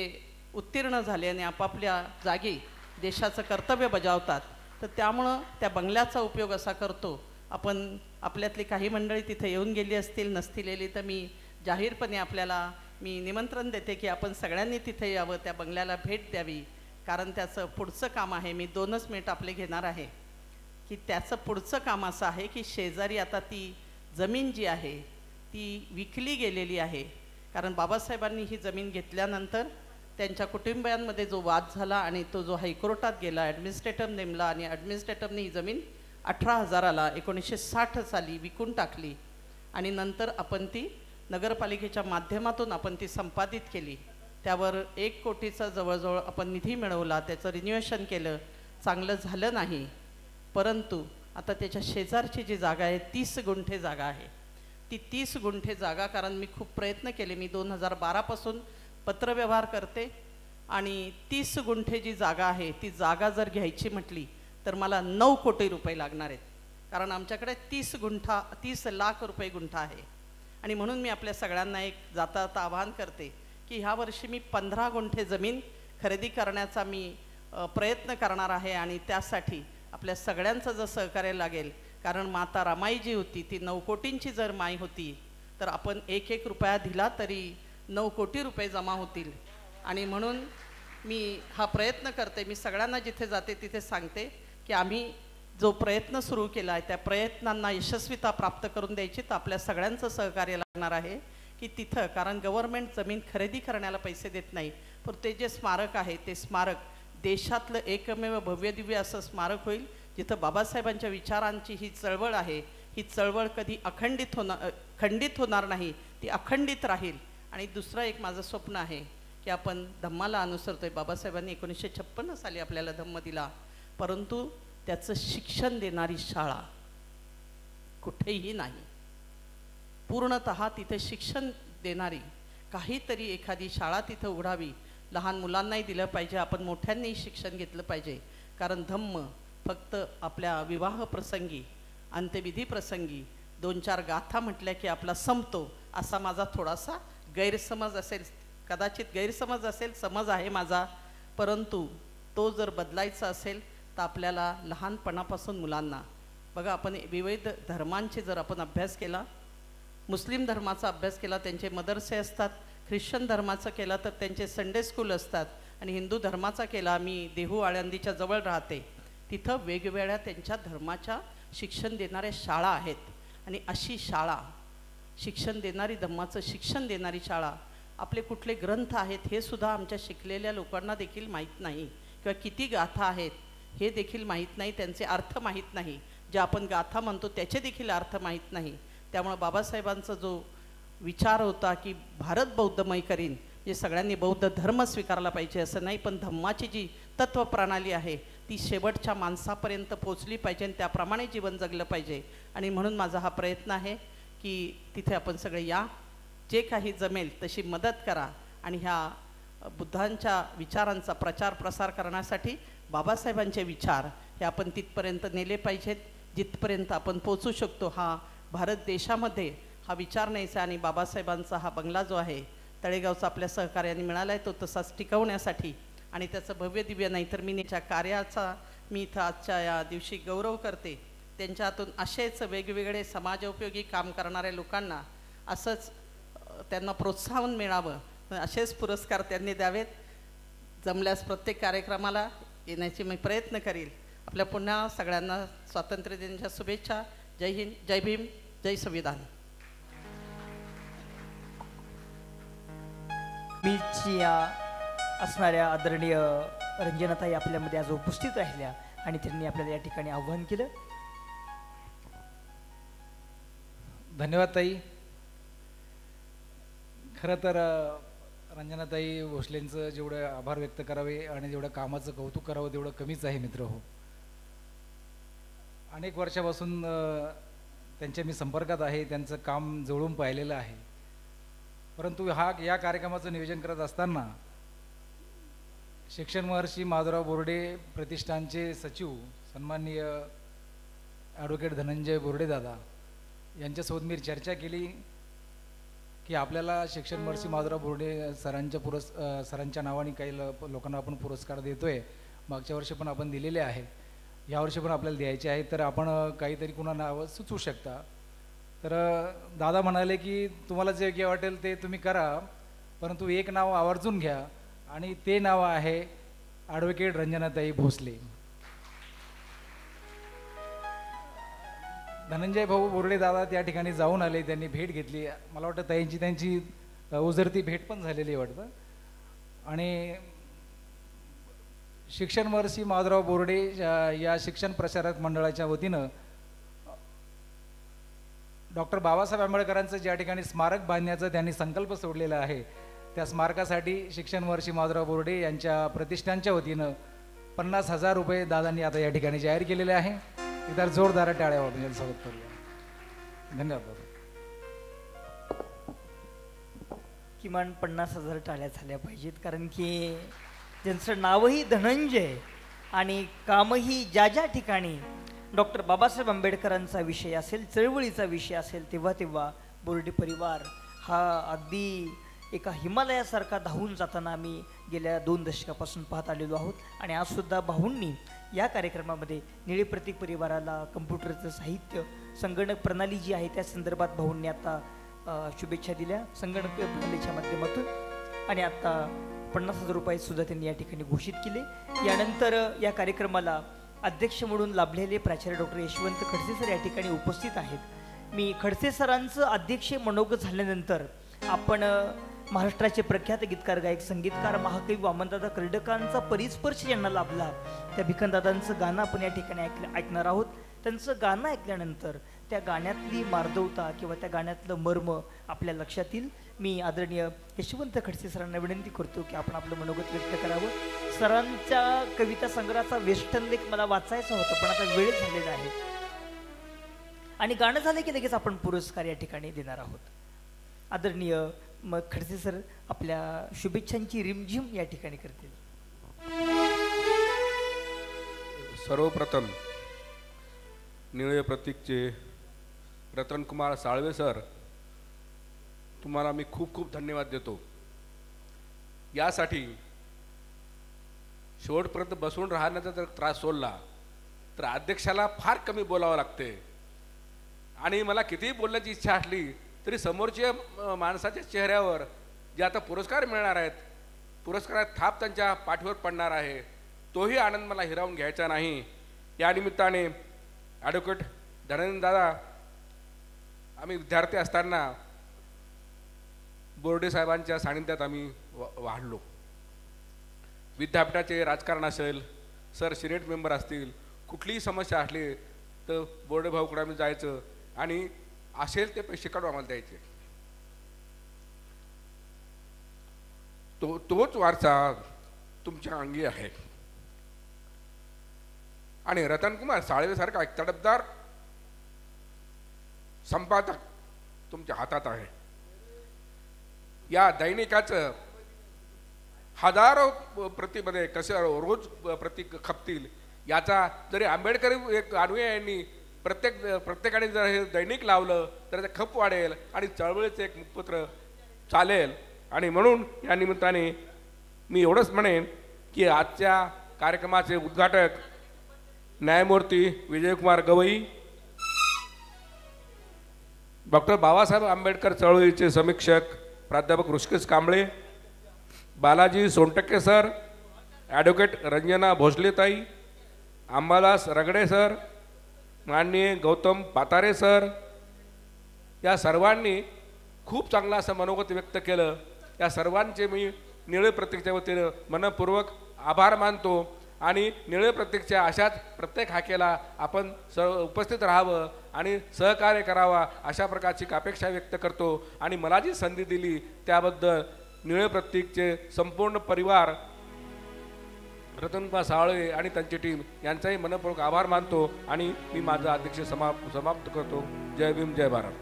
उत्तीर्ण झाले आणि आपापल्या जागी देशाचं कर्तव्य बजावतात. तर त्यामुळं त्या बंगल्याचा उपयोग असा करतो, आपण आपल्यातली काही मंडळी तिथे येऊन गेली असतील, नसतील गेली तर मी जाहीरपणे आपल्याला मी निमंत्रण देते की आपण सगळ्यांनी तिथे यावं, त्या बंगल्याला भेट द्यावी. कारण त्याचं पुढचं काम आहे, मी 2च मिनिट आपले घेणार आहे, की त्याचं पुढचं काम असं आहे की शेजारी आता ती जमीन जी आहे ती विकली गेलेली आहे. कारण बाबासाहेबांनी ही जमीन घेतल्यानंतर त्यांच्या कुटुंबियांमध्ये जो वाद झाला आणि तो जो हायकोर्टात गेला, ॲडमिनिस्ट्रेटर नेमला आणि ॲडमिनिस्ट्रेटरने ही जमीन 18,000ला 1960 साली विकून टाकली आणि नंतर आपण ती नगरपालिकेच्या माध्यमातून आपण ती संपादित केली. त्यावर 1 कोटीचा जवळजवळ आपण निधी मिळवला, त्याचं रिन्युएशन केलं, चांगलं झालं नाही. परंतु आता त्याच्या शेजारची जी जागा आहे 30 गुंठे जागा आहे. ती 30 गुंठे जागा, कारण मी खूप प्रयत्न केले, मी 2012पासून पत्रव्यवहार करते आणि 30 गुंठे जी जागा आहे ती जागा जर घ्यायची म्हटली तर मला 9 कोटी रुपये लागणार आहेत. कारण आमच्याकडे 30 लाख रुपये गुंठा आहे. आणि म्हणून मी आपल्या सगळ्यांना एक जाता जाता आवाहन करते की ह्या वर्षी मी 15 गुंठे जमीन खरेदी करण्याचा मी प्रयत्न करणार आहे आणि त्यासाठी आपल्या सगळ्यांचं जर सहकार्य लागेल. कारण माता रमाई जी होती ती 9 कोटींची जर माई होती तर आपण 1-1 रुपया दिला तरी 9 कोटी रुपये जमा होतील. आणि म्हणून मी हा प्रयत्न करते, मी सगळ्यांना जिथे जाते तिथे सांगते की आम्ही जो प्रयत्न सुरू केला आहे त्या प्रयत्नांना यशस्वीता प्राप्त करून द्यायची. तर आपल्या सगळ्यांचं सहकार्य लागणार आहे की तिथं, कारण गव्हर्नमेंट जमीन खरेदी करण्याला पैसे देत नाही, पण ते जे स्मारक आहे ते स्मारक देशातलं एकमेव भव्यदिव्य असं स्मारक होईल जिथं बाबासाहेबांच्या विचारांची ही चळवळ आहे, ही चळवळ कधी खंडित होणार नाही, ती अखंडित राहील. आणि दुसरं एक माझं स्वप्न आहे की आपण धम्माला अनुसरतोय. बाबासाहेबांनी 1956 साली आपल्याला धम्म दिला, परंतु त्याचं शिक्षण देणारी शाळा कुठेही नाही. पूर्णतः तिथे शिक्षण देणारी काहीतरी एखादी शाळा तिथं उघडावी. लहान मुलांनाही दिलं पाहिजे, आपण मोठ्यांनीही शिक्षण घेतलं पाहिजे. कारण धम्म फक्त आपल्या विवाह प्रसंगी, अंत्यविधी प्रसंगी 2-4 गाथा म्हटल्या की आपला संपतो, असा माझा थोडासा गैरसमज असेल, कदाचित गैरसमज असेल, समज आहे माझा. परंतु तो जर बदलायचा असेल तर आपल्याला लहानपणापासून मुलांना बघा, आपण विविध धर्मांचे जर आपण अभ्यास केला, मुस्लिम धर्माचा अभ्यास केला त्यांचे मदरसे असतात, ख्रिश्चन धर्माचा केला तर त्यांचे संडे स्कूल असतात, आणि हिंदू धर्माचा केला, मी देहू आळंदीच्या जवळ राहते, तिथं वेगवेगळ्या त्यांच्या धर्माच्या शिक्षण देणाऱ्या शाळा आहेत. आणि अशी शाळा, शिक्षण देणारी, धम्माचं शिक्षण देणारी शाळा, आपले कुठले ग्रंथ आहेत हे सुद्धा आमच्या शिकलेल्या लोकांना देखील माहीत नाही, किंवा किती गाथा आहेत हे देखील माहीत नाही, त्यांचे अर्थ माहीत नाही, जे आपण गाथा म्हणतो त्याचे देखील अर्थ माहीत नाही. त्यामुळे बाबासाहेबांचा जो विचार होता की भारत बौद्धमय करीन, जे सगळ्यांनी बौद्ध धर्म स्वीकारला पाहिजे असं नाही, पण धम्माची जी तत्वप्रणाली आहे ती शेवटच्या माणसापर्यंत पोचली पाहिजे आणि त्याप्रमाणे जीवन जगलं पाहिजे. आणि म्हणून माझा हा प्रयत्न आहे की तिथे आपण सगळे या, जे काही जमेल तशी मदत करा आणि ह्या बुद्धांच्या विचारांचा प्रचार प्रसार करण्यासाठी बाबासाहेबांचे विचार हे आपण तिथपर्यंत नेले पाहिजेत जिथपर्यंत आपण पोचू शकतो. हा भारत देशामध्ये हा विचार न्यायचा आणि बाबासाहेबांचा हा बंगला जो आहे तळेगावचा आपल्या सहकार्याने मिळाला आहे तो तसाच टिकवण्यासाठी आणि त्याचं भव्य दिव्य, नाही तर मी त्याच्या कार्याचा मी इथं आजच्या या दिवशी गौरव करते. त्यांच्या हातून असेच वेगवेगळे समाजोपयोगी काम करणाऱ्या लोकांना असंच त्यांना प्रोत्साहन मिळावं, असेच पुरस्कार त्यांनी द्यावेत. जमल्यास प्रत्येक कार्यक्रमाला येण्याची मी प्रयत्न करील. आपल्या पुन्हा सगळ्यांना स्वातंत्र्य दिनाच्या शुभेच्छा. जय हिंद, जय भीम, जय संविधान. मीच्या असणाऱ्या आदरणीय रंजनाताई आपल्यामध्ये आज उपस्थित राहिल्या आणि त्यांनी आपल्याला या ठिकाणी आव्हान केलं. धन्यवाद ताई. खरं तर रंजनाताई भोसलेंचं जेवढं आभार व्यक्त करावे आणि जेवढं कामाचं कौतुक करावं तेवढं कमीच आहे मित्र हो. अनेक वर्षापासून त्यांच्या मी संपर्कात आहे, त्यांचं काम जवळून पाहिलेलं आहे. परंतु या कार्यक्रमाचं नियोजन करत असताना शिक्षण महर्षी माधवराव बोर्डे प्रतिष्ठानचे सचिव सन्माननीय ॲडव्होकेट धनंजय बोर्डे दादा यांच्यासोबत मी चर्चा केली की आपल्याला शिक्षण महर्षी माधवराव बोर्डे सरांच्या नावाने काही लोकांना आपण पुरस्कार देतोय. मागच्या वर्षी पण आपण दिलेले आहे. यावर्षी पण आपल्याला द्यायचे आहे, तर आपण काहीतरी कुणा नावं सुचवू शकता. तर दादा म्हणाले की तुम्हाला जे योग्य वाटेल ते तुम्ही करा, परंतु एक नाव आवर्जून घ्या आणि ते नाव आहे ॲडव्होकेट रंजनाताई भोसले. धनंजय भाऊ बोर्डे दादा त्या ठिकाणी जाऊन आले, त्यांनी भेट घेतली. मला वाटतं त्यांची उजरती भेट पण झालेली वाटतं. आणि शिक्षण महर्षी माधवराव बोर्डे या शिक्षण प्रसारक मंडळाच्या वतीनं डॉक्टर बाबासाहेब आंबेडकरांचं ज्या ठिकाणी स्मारक बांधण्याचा त्यांनी संकल्प सोडलेला आहे, त्या स्मारकासाठी शिक्षण महर्षी माधवराव बोर्डे यांच्या प्रतिष्ठानच्या वतीनं 50,000 रुपये दादांनी आता या ठिकाणी जाहीर केलेले आहे. एकदा जोरदार टाळ्या वाजवून स्वागत करूया. धन्यवाद. किमान 50,000 टाळ्या झाल्या पाहिजेत, कारण की त्यांचं नावही धनंजय आणि कामही ज्या ज्या ठिकाणी डॉक्टर बाबासाहेब आंबेडकरांचा विषय असेल, चळवळीचा विषय असेल, तेव्हा तेव्हा बोर्डे परिवार हा अगदी एका हिमालयासारखा धावून जाताना आम्ही गेल्या 2 दशकापासून पाहत आलेलो आहोत. आणि आजसुद्धा भाऊंनी या कार्यक्रमामध्ये निळे प्रतीक परिवाराला कम्प्युटरचं साहित्य, संगणक प्रणाली जी आहे त्या संदर्भात भाऊंनी आता शुभेच्छा दिल्या संगणक प्रणालीच्या माध्यमातून. आणि आता 50,000 रुपये सुद्धा त्यांनी या ठिकाणी घोषित केले. यानंतर या कार्यक्रमाला अध्यक्ष म्हणून लाभलेले प्राचार्य डॉक्टर यशवंत खडसे सर या ठिकाणी उपस्थित आहेत. मी खडसे सरांचं अध्यक्ष मनोगत झाल्यानंतर आपण महाराष्ट्राचे प्रख्यात गीतकार, गायक, संगीतकार, महाकवी वामनदादा कर्डकांचा परिस्पर्श ज्यांना लाभला त्या भिकनदादांचं गाणं आपण या ठिकाणी ऐकणार आहोत. त्यांचं गाणं ऐकल्यानंतर त्या गाण्यातली मार्दवता किंवा त्या गाण्यातलं मर्म आपल्या लक्षात येईल. मी आदरणीय यशवंत खडसे सरांना विनंती करतो की आपण आपलं मनोगत व्यक्त करावं. सरांच्या कविता संग्रहाचा वेस्टर्न लेख मला वाचायचा होता, पण आता वेळ झालेला आहे आणि गाणं झालं की लगेच आपण पुरस्कार या ठिकाणी देणार आहोत. आदरणीय मग खडसे सर आपल्या शुभेच्छांची रिमझिम या ठिकाणी करतील. सर्वप्रथम निळे प्रतीकचे रतनकुमार साळवे सर, तुम्हाला मी खूप खूप धन्यवाद देतो. यासाठी शेवटपर्यंत बसून राहण्याचा जर त्रास सोडला तर अध्यक्षाला फार कमी बोलावं लागते. आणि मला कितीही बोलण्याची इच्छा असली तरी समोरच्या माणसाच्या चेहऱ्यावर जे आता पुरस्कार मिळणार आहेत, पुरस्कारात थाप त्यांच्या पाठीवर पडणार आहे, तोही आनंद मला हिरावून घ्यायचा नाही. या निमित्ताने ॲडव्होकेट धनंजय दादा, आम्ही विद्यार्थी असताना बोर्डे साहेबांच्या सानिध्यात आम्ही वाढलो. विद्यापीठाचे राजकारण असेल, सर सिनेट मेंबर असतील, कुठलीही समस्या असली तर बोर्डे भाऊकडे आम्ही जायचं आणि असेल ते पैसे काढून आम्हाला द्यायचे. तोच वारसा तुमच्या अंगी आहे. आणि रतनकुमार साळवेसारखा एक तडफदार संपादक तुमच्या हातात आहे. या दैनिकाचं हजारो प्रतीमध्ये कसे रोज प्रतीक खपतील याचा जरी आंबेडकरी एक अनुयायांनी प्रत्येकाने जर हे दैनिक लावलं तर ते खप वाढेल आणि चळवळीचं एक मुखपत्र चालेल. आणि म्हणून या निमित्ताने मी एवढंच म्हणेन की आजच्या कार्यक्रमाचे उद्घाटक न्यायमूर्ती विजयकुमार गवई, डॉक्टर बाबासाहेब आंबेडकर चळवळीचे समीक्षक प्राध्यापक ऋषिकेश कांबळे, बालाजी सोनटक्के सर, ॲडव्होकेट रंजना भोसलेताई, अंबादास रगडे सर, माननीय गौतम पातारे सर, या सर्वांनी खूप चांगलं असं मनोगत व्यक्त केलं. या सर्वांचे मी निळे प्रतीकच्या वतीनं मनपूर्वक आभार मानतो. आणि निळे प्रतीकच्या अशाच प्रत्येक हाकेला आपण उपस्थित राहावं आणि सहकार्य करावा अशा प्रकारची अपेक्षा व्यक्त करतो. आणि मला जी संधी दिली त्याबद्दल निळे प्रतीकचे संपूर्ण परिवार, रतनकुमार साळवे आणि त्यांची टीम यांचाही मनपूर्वक आभार मानतो. आणि मी माझा अध्यक्ष समाप्त करतो. जय भीम, जय भारत.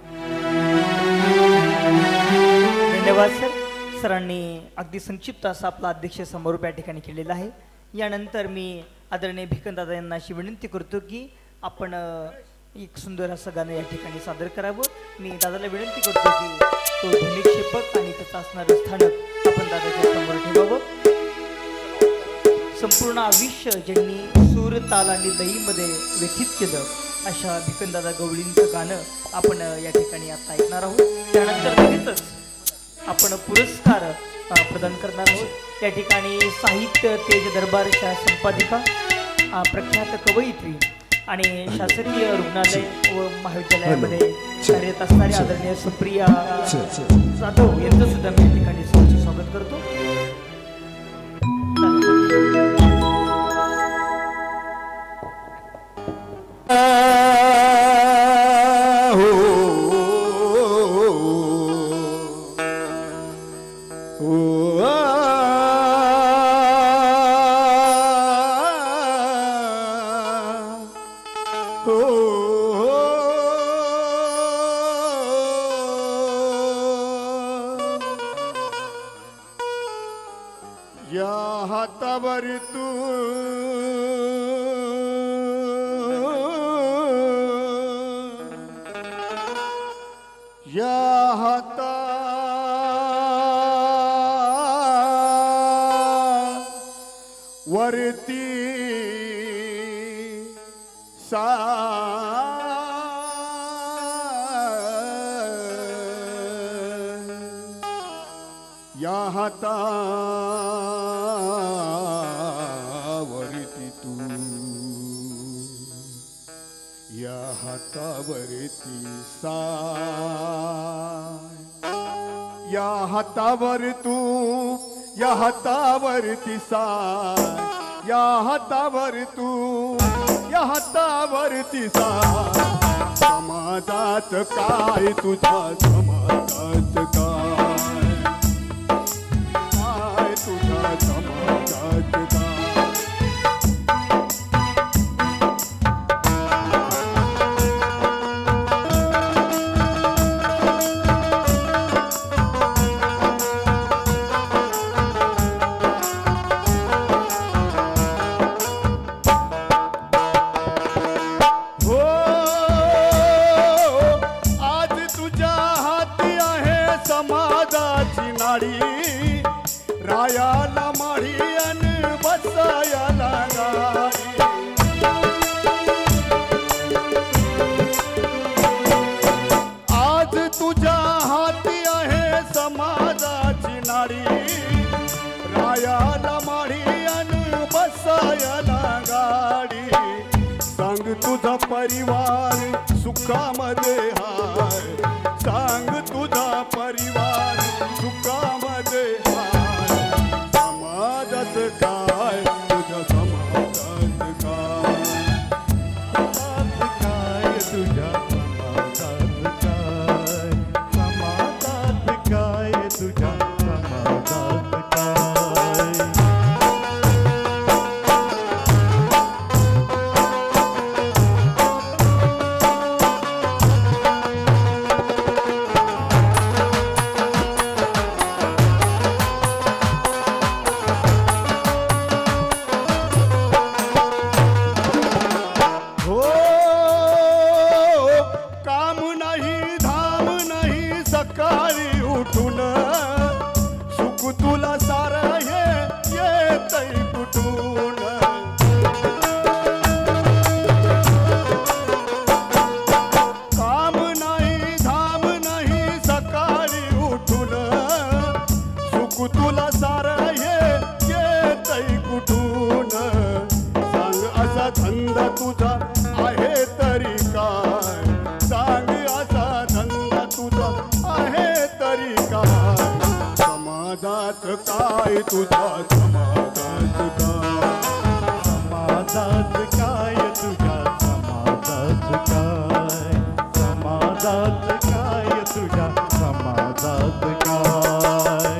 धन्यवाद सर. सरांनी अगदी संक्षिप्त असा आपला अध्यक्ष समारोप या ठिकाणी केलेला आहे. यानंतर मी आदरणीय भिकनदादा यांना अशी विनंती करतो की आपण एक सुंदर असं गाणं या ठिकाणी सादर करावं. मी दादाला विनंती करतो की तो ध्वनिक्षेपक आणि त्याचं असणारं स्थानक आपण दादाच्या समोर ठेवावं. संपूर्ण आयुष्य ज्यांनी सूर ताल आणि लईमध्ये व्यथित केलं अशा भिकनदादा गवळींचं गाणं आपण या ठिकाणी आता ऐकणार आहोत. त्यानंतर लगेचच आपण पुरस्कार प्रदान करणार आहोत. या ठिकाणी साहित्य तेज दरबारच्या संपादिका प्रख्यात कवयित्री आणि शासकीय रुग्णालय व महाविद्यालयामध्ये कार्यरत असणारे आदरणीय सुप्रिया जाधव यांचं सुद्धा मी या ठिकाणी सहर्ष स्वागत करतो. या हातावर तू या हाता वरती सा या हातावरती तू या हातावरती साय या हातावर तू या हातावरती साय या हातावर तू या हातावरती साय समाजाच काय तुझ्या समाजाच काय तुझ्या समाजात हो आज तुझ्या हाती आहे समाजाची नाडी रायाला माडी अन बसायाला गाडी आज तुझ्या हाती आहे समाजाची नाडी रायाला माडी अन बसायाला गाडी सांग तुझा परिवार सुखामध्ये हाय सांग तुझा परिवार सुखामध्ये हाय समाजात काय तुझ्या समाजात काय तुझ्या समाजात काय समाजात काय तुझ्या समाजात काय हो काम नाही धाम नाही सकाळी उठून सुख तुला सार हे येतय कुठून काम नाही धाम नाही सकाळी उठून सुख तुला सार हे येतय कुठून सांग असा धंदा तुझा आहे तरी काय सांग असा धंदा तुझा आहे तरी काय समाजात काय तुझा समाजात काय तुझ्या समाजात काय समाजात काय तुझ्या समाजात काय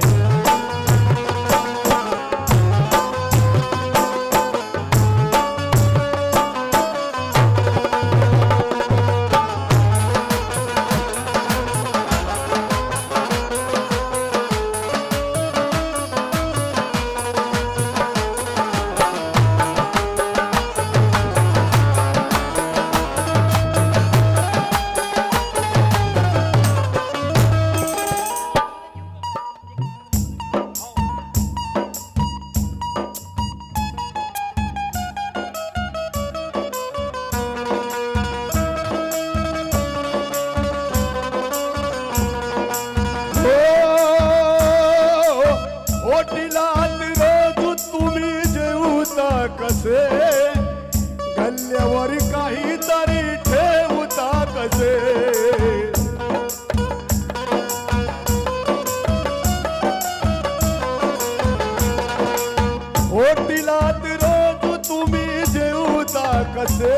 कसे होटिलात रोज तुम्ही जेवता कसे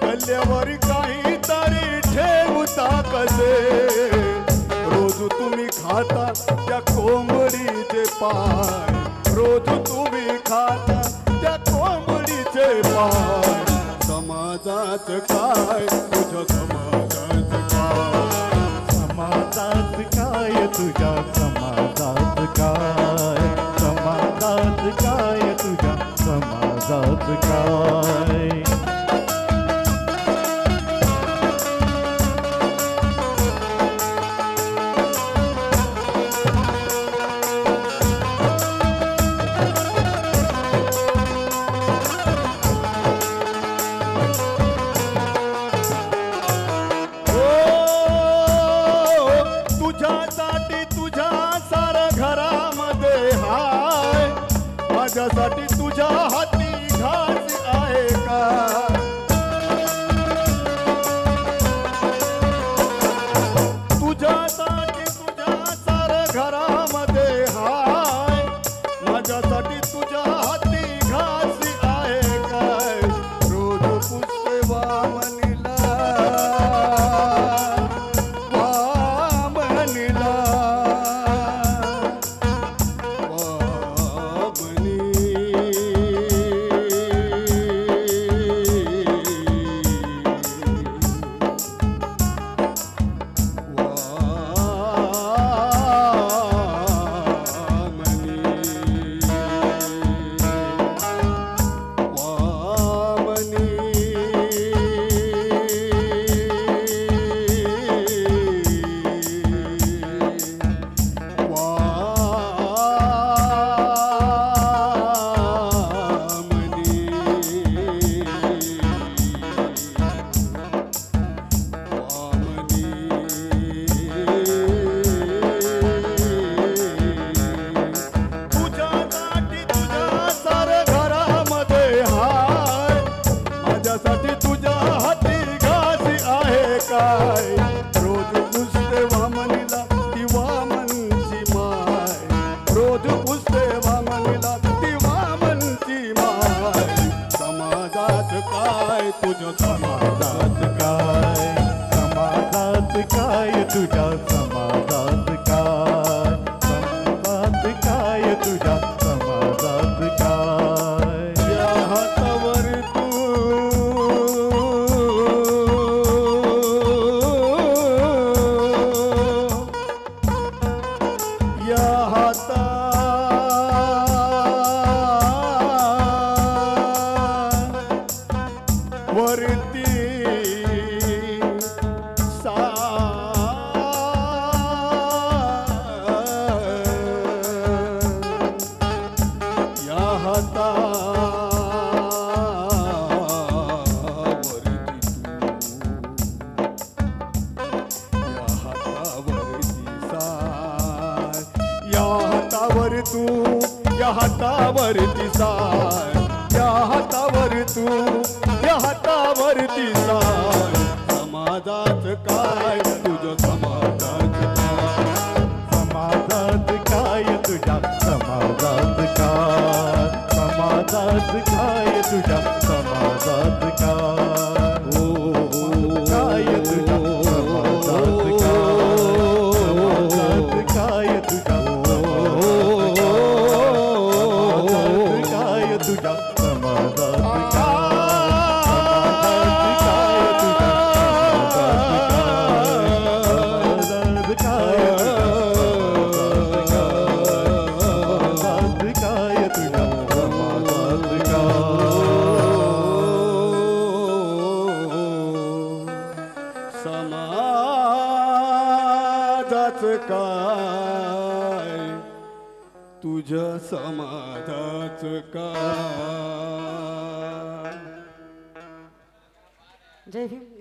गल्ल्यावर काहीतरी ठेवता कसे रोज तुम्ही खाता त्या कोंबडीचे पाय रोज तुम्ही खाता त्या कोंबडीचे पाय समाजात काय तुझ्या समाजात काय तुझ्या समाजात काय समाजात काय तुझ्या समाजात काय माझ्यासाठी तुझ्या हाती घास आहे का तुझ्यासाठी तुझ्या सार घरामध्ये हाय माझ्यासाठी तुझ्या हाती घास आहे काय रोज पुसते वामनीला वामनीला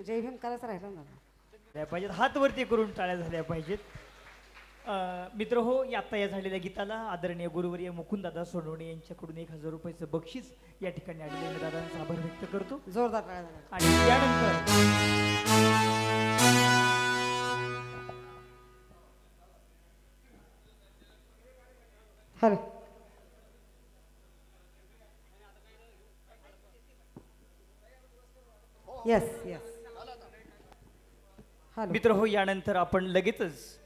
जय भीम करायचं राहिलं ना पाहिजेत हात वरती करून टाळ्या झाल्या पाहिजेत. मित्र हो, आता या झालेल्या गीताला आदरणीय गुरुवर्य मुकुंददादा सोनवणे यांच्याकडून 1000 रुपयाचं बक्षीस या ठिकाणी आलेल्या दादांचा आभार व्यक्त करतो. जोरदार टाळ्या. आणि त्यानंतर हॅलो. Yes yes. हॅलो. मित्र हो, यानंतर आपण लगेचच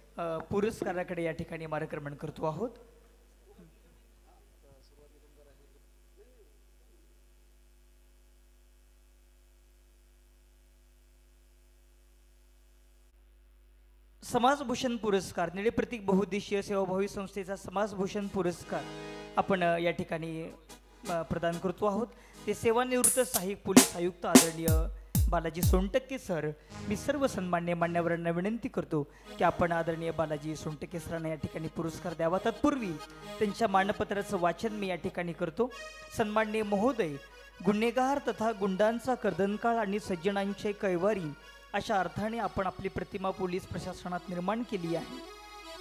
पुरस्काराकडे या ठिकाणी मार्गक्रमण करतो आहोत. समाजभूषण पुरस्कार, निळे प्रतीक बहुउद्देशीय सेवाभावी संस्थेचा समाजभूषण पुरस्कार आपण या ठिकाणी प्रदान करतो आहोत. ते सेवानिवृत्त सहाय्यक पोलीस आयुक्त आदरणीय बालाजी सोनटक्के सर. मी सर्व सन्मान्य मान्यवरांना विनंती करतो की आपण आदरणीय बालाजी सोनटक्के सरांना या ठिकाणी पुरस्कार द्यावा. तत्पूर्वी त्यांच्या मानपत्राचं वाचन मी या ठिकाणी करतो. सन्मान्य महोदय, गुन्हेगार तथा गुंडांचा कर्दनकाळ आणि सज्जनांचे कैवारी अशा अर्थाने आपण आपली प्रतिमा पोलीस प्रशासनात निर्माण केली आहे.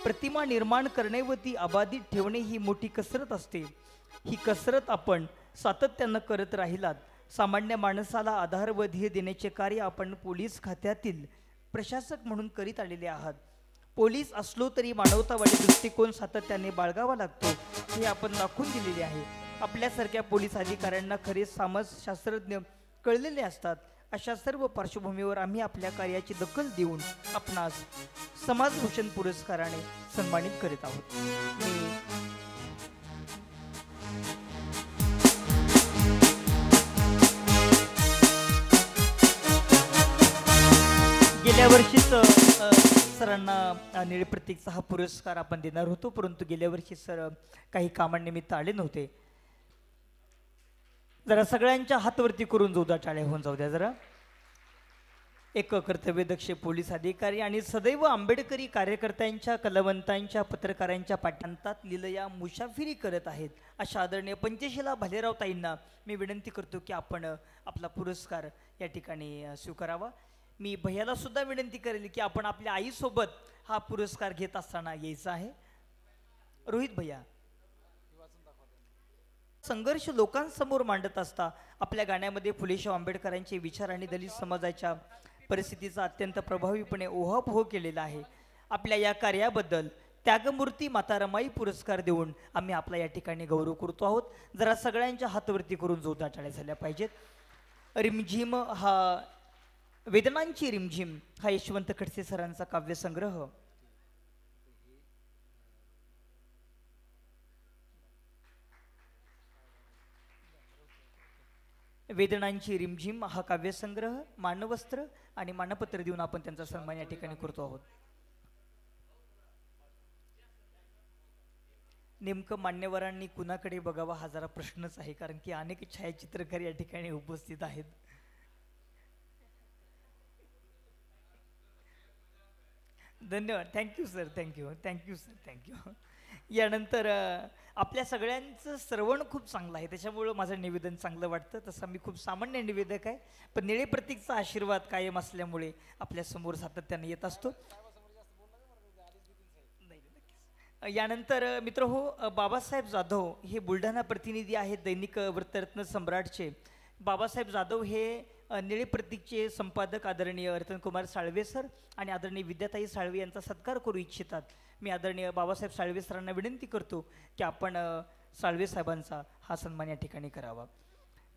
प्रतिमा निर्माण करणे व ती अबाधित ठेवणे ही मोठी कसरत असते. ही कसरत आपण सातत्यानं करत राहिलात सामान्य माणसाला आधार व ध्येय देण्याचे कार्य आपण पोलीस खात्यातील प्रशासक म्हणून करीत आलेले आहात. पोलीस असलो तरी मानवतावादी दृष्टिकोन सातत्याने बाळगावा लागतो हे आपण दाखवून दिलेले आहे. आपल्यासारख्या पोलीस अधिकाऱ्यांना खरे समाजशास्त्रज्ञ कळलेले असतात. अशा सर्व पार्श्वभूमीवर आम्ही आपल्या कार्याची दखल देऊन आपणास समाजभूषण पुरस्काराने सन्मानित करीत आहोत. मी गेल्या वर्षीच सरांना निळे प्रतीकचा हा पुरस्कार आपण देणार होतो, परंतु गेल्या वर्षी सर काही कामानिमित्त आले नव्हते. जरा सगळ्यांच्या हातवरती करून जोरदार टाळ्या होऊन जाऊ द्या जरा. एक कर्तव्यदक्ष पोलीस अधिकारी आणि सदैव आंबेडकरी कार्यकर्त्यांच्या, कलावंतांच्या, पत्रकारांच्या पाठ्यांतात लिलया मुसाफिरी करत आहेत अशा आदरणीय पंचशीला भालेराव ताईंना मी विनंती करतो की आपण आपला पुरस्कार या ठिकाणी स्वीकारावा. मी भैयाला सुद्धा विनंती करेल की आपण आपल्या आईसोबत हा पुरस्कार घेत असताना यायचं आहे. रोहित भैया, संघर्ष लोकांसमोर मांडत असता आपल्या गाण्यामध्ये फुलेशाह आंबेडकरांचे विचार आणि दलित समाजाच्या परिस्थितीचा अत्यंत प्रभावीपणे ओहापोह केलेला आहे. आपल्या या कार्याबद्दल त्यागमूर्ती माता रमाई पुरस्कार देऊन आम्ही आपला या ठिकाणी गौरव करतो आहोत. जरा सगळ्यांच्या हातवरती करून जोरदार टाळ्या झाल्या पाहिजेत. रिमझिम हा वेदनांची रिमझिम हा यशवंत खडसे सरांचा काव्यसंग्रह. वेदनांची रिमझिम हा काव्यसंग्रह मानवस्त्र आणि मानपत्र देऊन आपण त्यांचा सन्मान या ठिकाणी करतो आहोत. नेमकं मान्यवरांनी कुणाकडे बघावा हा जरा प्रश्नच आहे, कारण की अनेक छायाचित्रकार या ठिकाणी उपस्थित आहेत. धन्यवाद. Thank you sir, thank you sir, thank you. यानंतर आपल्या सगळ्यांचं श्रवण खूप चांगलं आहे, त्याच्यामुळं माझं निवेदन चांगलं वाटतं. तसं मी खूप सामान्य निवेदक आहे, पण निळे प्रतीकचा आशीर्वाद कायम असल्यामुळे आपल्यासमोर सातत्याने येत असतो. यानंतर मित्र हो, बाबासाहेब जाधव हे बुलढाणा प्रतिनिधी आहेत दैनिक वृत्तरत्न सम्राटचे. बाबासाहेब जाधव हे निळे प्रतीकचे संपादक आदरणीय रतनकुमार साळवे सर आणि आदरणीय विद्याताई साळवे यांचा सत्कार करू इच्छितात. मी आदरणीय बाबासाहेब साळवे सरांना विनंती करतो की आपण साळवे साहेबांचा हा सन्मान या ठिकाणी करावा.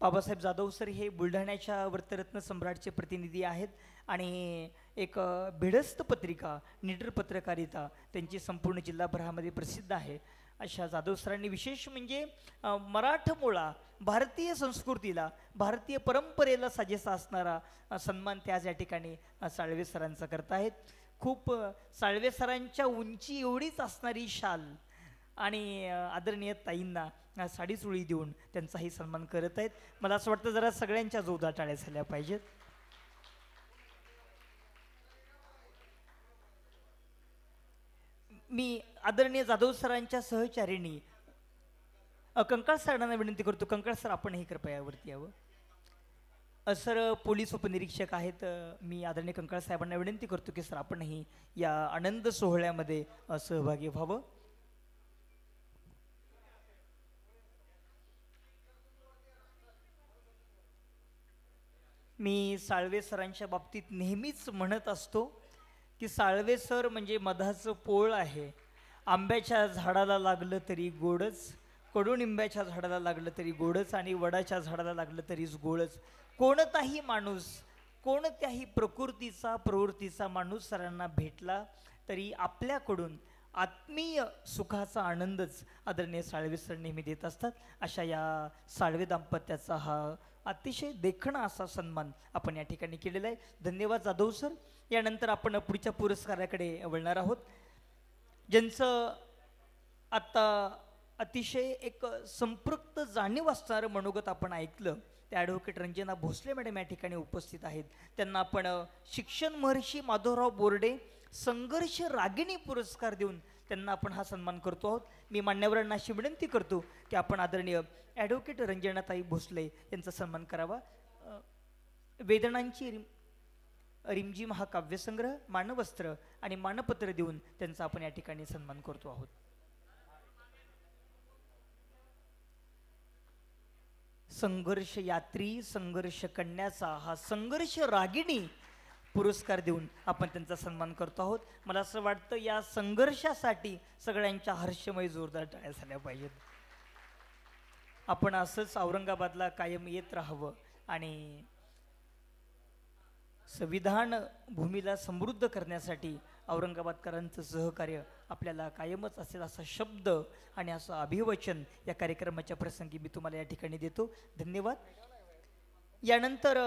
बाबासाहेब जाधव सर हे बुलढाण्याच्या वृत्तरत्न सम्राटचे प्रतिनिधी आहेत आणि एक भिडस्त पत्रिका निडर पत्रकारिता त्यांची संपूर्ण जिल्हाभरामध्ये प्रसिद्ध आहे. अशा जाधव सरांनी विशेष म्हणजे मराठमोळा भारतीय संस्कृतीला, भारतीय परंपरेला साजेसा असणारा सन्मान ते आज या ठिकाणी साळवे सरांचा करत आहेत. खूप साळवे सरांच्या उंची एवढीच असणारी शाल आणि आदरणीय ताईंना साडी चोळी देऊन त्यांचाही सन्मान करत आहेत. मला असं वाटतं जरा सगळ्यांच्या जोरदार टाळ्या झाल्या पाहिजेत. मी आदरणीय जाधव सरांच्या सहचारिणी कंकाळ सरांना विनंती करतो. कंकाळ सर, आपण हे कृपया वरती यावं. सर पोलीस उपनिरीक्षक आहेत. मी आदरणीय कंकाळ साहेबांना विनंती करतो की सर आपणही या आनंद सोहळ्यामध्ये सहभागी व्हावं. मी साळवे सरांच्या बाबतीत नेहमीच म्हणत असतो की साळवे सर म्हणजे मधाचं पोळ आहे आंब्याच्या झाडाला लागलं तरी गोडच, कडुनिंब्याच्या झाडाला लागलं तरी गोडच आणि वडाच्या झाडाला लागलं तरीच गोडच. कोणताही माणूस, कोणत्याही प्रवृत्तीचा माणूस सरांना भेटला तरी आपल्याकडून आत्मीय सुखाचा आनंदच आदरणीय साळवे सर नेहमी देत असतात. अशा या साळवे दाम्पत्याचा हा अतिशय देखणा असा सन्मान आपण या ठिकाणी केलेला आहे. धन्यवाद जाधव सर. यानंतर आपण पुढच्या पुरस्काराकडे वळणार आहोत, ज्यांचं आत्ता अतिशय एक संपृक्त जाणीव असणारं मनोगत आपण ऐकलं. ते ॲडव्होकेट रंजना भोसले मॅडम या ठिकाणी उपस्थित आहेत. त्यांना आपण शिक्षण महर्षी माधवराव बोर्डे संघर्ष रागिणी पुरस्कार देऊन त्यांना आपण हा सन्मान करतो आहोत. मी मान्यवरांना अशी विनंती करतो की आपण आदरणीय ॲडव्होकेट रंजनाताई भोसले यांचा सन्मान करावा. वेदनांची रिमझिम हा काव्यसंग्रह, मानवस्त्र आणि मानपत्र देऊन त्यांचा आपण या ठिकाणी सन्मान करतो आहोत. संघर्ष यात्री, संघर्ष कन्याचा हा संघर्ष रागिणी पुरस्कार देऊन आपण त्यांचा सन्मान करतो आहोत. मला असं वाटतं या संघर्षासाठी सगळ्यांच्या हर्षमय जोरदार टाळ्या झाल्या पाहिजेत. आपण असंच औरंगाबादला कायम येत राहावं आणि संविधान भूमीला समृद्ध करण्यासाठी औरंगाबादकरांचं सहकार्य आपल्याला कायमच असेल असा शब्द आणि असं अभिवचन या कार्यक्रमाच्या प्रसंगी मी तुम्हाला या ठिकाणी देतो. धन्यवाद. यानंतर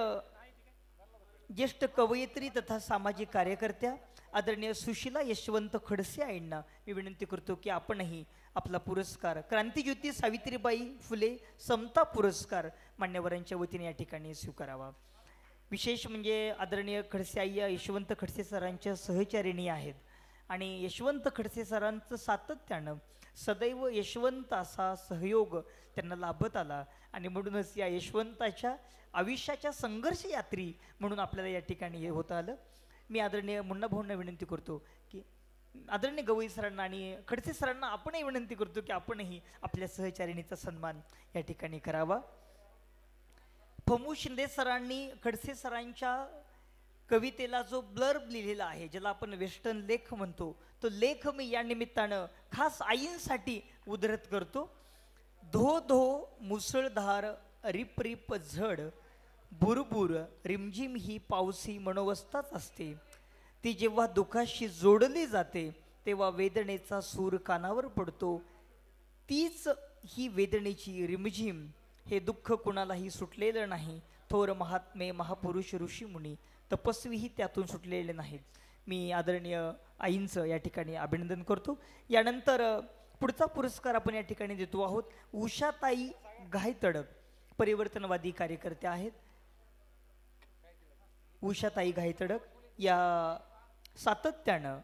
ज्येष्ठ कवयित्री तथा सामाजिक कार्यकर्त्या आदरणीय सुशीला यशवंत खडसे आईंना मी विनंती करतो की आपणही आपला पुरस्कार क्रांतिज्योती सावित्रीबाई फुले समता पुरस्कार मान्यवरांच्या वतीने या ठिकाणी स्वीकारावा. विशेष म्हणजे आदरणीय खडसे आई या यशवंत खडसे सरांच्या सहचारिणी आहेत आणि यशवंत खडसे सरांचं सातत्यानं सदैव यशवंत असा सहयोग त्यांना लाभत आला आणि म्हणूनच या यशवंताच्या आयुष्याच्या संघर्ष यात्री म्हणून आपल्याला या ठिकाणी हे होतं आलं. मी आदरणीय मुन्ना भाऊंना विनंती करतो की आदरणीय गवई सरांना आणि खडसे सरांना आपणही विनंती करतो की आपणही आपल्या सहचारिणीचा सन्मान या ठिकाणी करावा. फमू शिंदे सरांनी खडसे सरांच्या कवितेला जो ब्लर्ब लिहिलेला आहे, ज्याला आपण वेस्टर्न लेख म्हणतो, तो लेख मी या निमित्तानं खास आईंसाठी उद्धृत करतो. धो धो मुसळधार रिप रिप झड बुरबुर रिमझिम ही पावसी मनोवस्थाच असते. ती जेव्हा दुखाशी जोडली जाते तेव्हा वेदनेचा सूर कानावर पडतो. तीच ही वेदनेची रिमझिम, हे दुःख कुणालाही सुटलेलं नाही. थोर महात्मे महापुरुष ऋषीमुनी तपस्वीही त्यातून सुटलेले नाहीत. मी आदरणीय आईंचं या ठिकाणी अभिनंदन करतो. यानंतर पुढचा पुरस्कार आपण या ठिकाणी देतो आहोत. उषाताई घायतडक परिवर्तनवादी कार्यकर्त्या आहेत. उषाताई घायतडक या सातत्यानं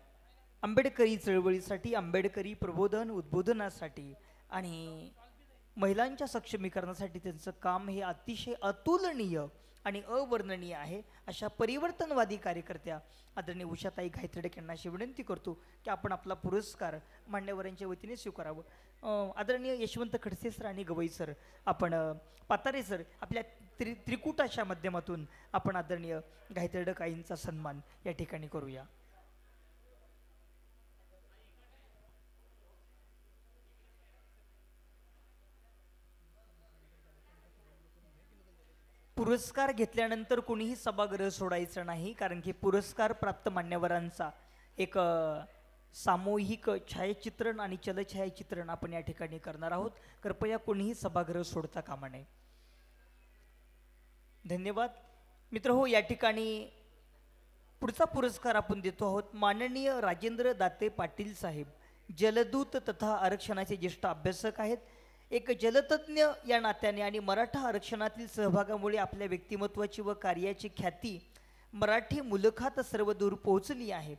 आंबेडकरी चळवळीसाठी, आंबेडकरी प्रबोधन उद्बोधनासाठी आणि महिलांच्या सक्षमीकरणासाठी त्यांचं काम हे अतिशय अतुलनीय आणि अवर्णनीय आहे. अशा परिवर्तनवादी कार्यकर्त्या आदरणीय उषाताई घायतडक यांना अशी विनंती करतो की आपण आपला पुरस्कार मान्यवरांच्या वतीने स्वीकारावं. आदरणीय यशवंत खडसे सर आणि गवई सर, आपण पातारे सर, आपल्या त्रिकुटाच्या माध्यमातून आपण आदरणीय घायतडक आईंचा सन्मान या ठिकाणी करूया. पुरस्कार घेतल्यानंतर कोणीही सभागृह सोडायचं नाही, कारण की पुरस्कार प्राप्त मान्यवरांचा एक सामूहिक छायाचित्रण आणि चलछायाचित्रण आपण या ठिकाणी करणार आहोत. कृपया कोणीही सभागृह सोडता कामा नये. धन्यवाद. मित्रहो, या ठिकाणी पुढचा पुरस्कार आपण देतो आहोत माननीय राजेंद्र दाते पाटील साहेब, जलदूत तथा आरक्षणाचे ज्येष्ठ अभ्यासक आहेत. एक जलतज्ञ या नात्याने आणि मराठा आरक्षणातील सहभागामुळे आपल्या व्यक्तिमत्वाची व कार्याची ख्याती मराठी मुलखात सर्वदूर पोहोचली आहे.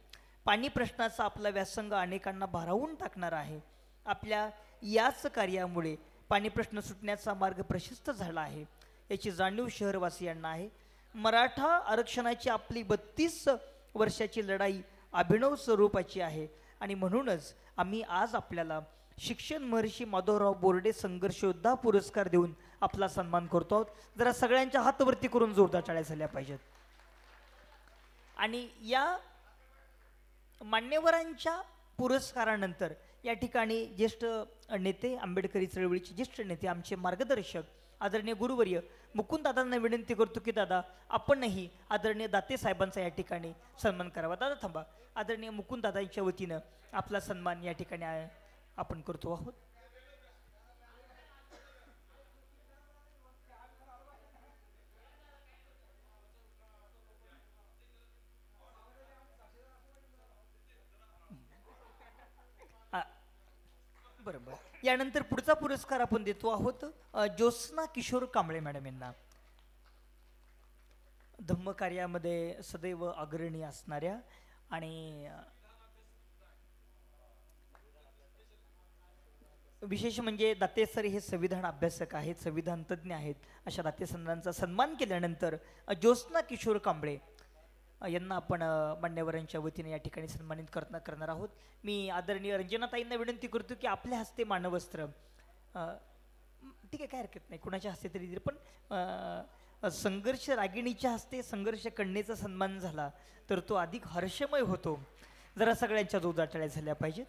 पाणी प्रश्नाचा आपला व्यासंग अनेकांना भारावून टाकणार आहे. आपल्या याच कार्यामुळे पाणी प्रश्न सुटण्याचा मार्ग प्रशस्त झाला आहे, याची जाणीव शहरवासियांना आहे. मराठा आरक्षणाची आपली 32 वर्षाची लढाई अभिनव स्वरूपाची आहे आणि म्हणूनच आम्ही आज आपल्याला शिक्षण महर्षी माधवराव बोर्डे संघर्ष योद्धा पुरस्कार देऊन आपला सन्मान करतो आहोत. जरा सगळ्यांच्या हातवरती करून जोरदार टाळ्या झाल्या पाहिजेत. आणि या मान्यवरांच्या पुरस्कारानंतर या ठिकाणी ज्येष्ठ नेते, आंबेडकरी चळवळीचे ज्येष्ठ नेते, आमचे मार्गदर्शक आदरणीय गुरुवर्य मुकुंद दादांना विनंती करतो की दादा आपणही आदरणीय दाते साहेबांचा या ठिकाणी सन्मान करावा. दादा थांबा. आदरणीय मुकुंद दादांच्या वतीनं आपला सन्मान या ठिकाणी आपण करतो आहोत. बरोबर. यानंतर पुढचा पुरस्कार आपण देतो आहोत ज्योत्स्ना किशोर कांबळे मॅडम यांना. धम्म कार्यामध्ये सदैव अग्रणी असणाऱ्या आणि विशेष म्हणजे दाते सर हे संविधान अभ्यासक आहेत, संविधान तज्ज्ञ आहेत. अशा दाते सरांचा सन्मान केल्यानंतर ज्योत्स्ना किशोर कांबळे यांना आपण मान्यवरांच्या वतीने या ठिकाणी सन्मानित करणार आहोत. मी आदरणीय रंजनाताईंना विनंती करतो की आपल्या हस्ते मानवस्त्र, ठीक आहे काय हरकत नाही, कुणाच्या हस्ते तरी, पण संघर्ष रागिणीच्या हस्ते संघर्ष कन्येचा सन्मान झाला तर तो अधिक हर्षमय होतो. जरा सगळ्यांच्या जोरदार झाल्या पाहिजेत.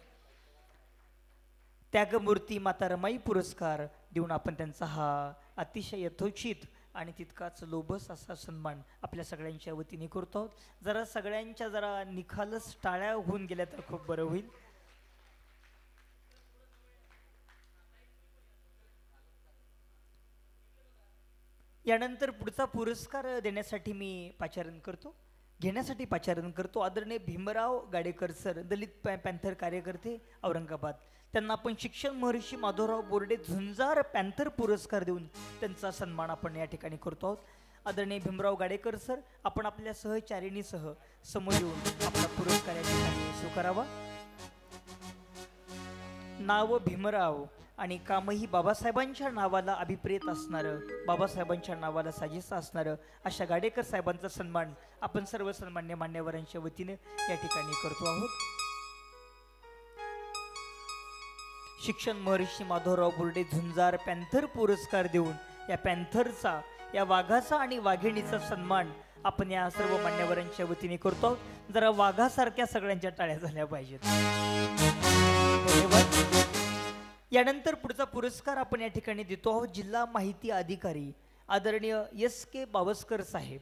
त्यागमूर्ती माता रमाई पुरस्कार देऊन आपण त्यांचा हा अतिशय यथोचित आणि तितकाच लोभस असा सन्मान आपल्या सगळ्यांच्या वतीने करतो आहोत. जरा सगळ्यांच्या जरा निखालस टाळ्या होऊन गेल्या तर खूप बरं होईल. यानंतर पुढचा पुरस्कार देण्यासाठी मी घेण्यासाठी पाचारण करतो आदरणीय भीमराव गाडेकर सर, दलित पॅन्थर कार्यकर्ते, औरंगाबाद. त्यांना आपण शिक्षण महर्षी माधवराव बोर्डे झुंजार पॅन्थर पुरस्कार देऊन त्यांचा सन्मान आपण या ठिकाणी करतो आहोत. आदरणीय भीमराव गाडेकर सर, आपण आपल्या सहचारिणीसह समोर येऊन आपला पुरस्कार या ठिकाणी स्वीकारावा. नाव भीमराव आणि कामही बाबासाहेबांच्या नावाला अभिप्रेत असणारं, बाबासाहेबांच्या नावाला साजेसं असणारं अशा गाडेकर साहेबांचा सन्मान आपण सर्व सन्मान्य मान्यवरांच्या वतीने या ठिकाणी करतो आहोत. शिक्षण महर्षी माधवराव बोर्डे झुंजार पॅन्थर पुरस्कार देऊन या पॅन्थरचा, या वाघाचा आणि वाघिणीचा सन्मान आपण या सर्व मान्यवरांच्या वतीने करतो आहोत. जरा वाघासारख्या सगळ्यांच्या टाळ्या झाल्या पाहिजेत. धन्यवाद. यानंतर पुढचा पुरस्कार आपण या ठिकाणी देतो आहोत जिल्हा माहिती अधिकारी आदरणीय S.K. बावस्कर साहेब.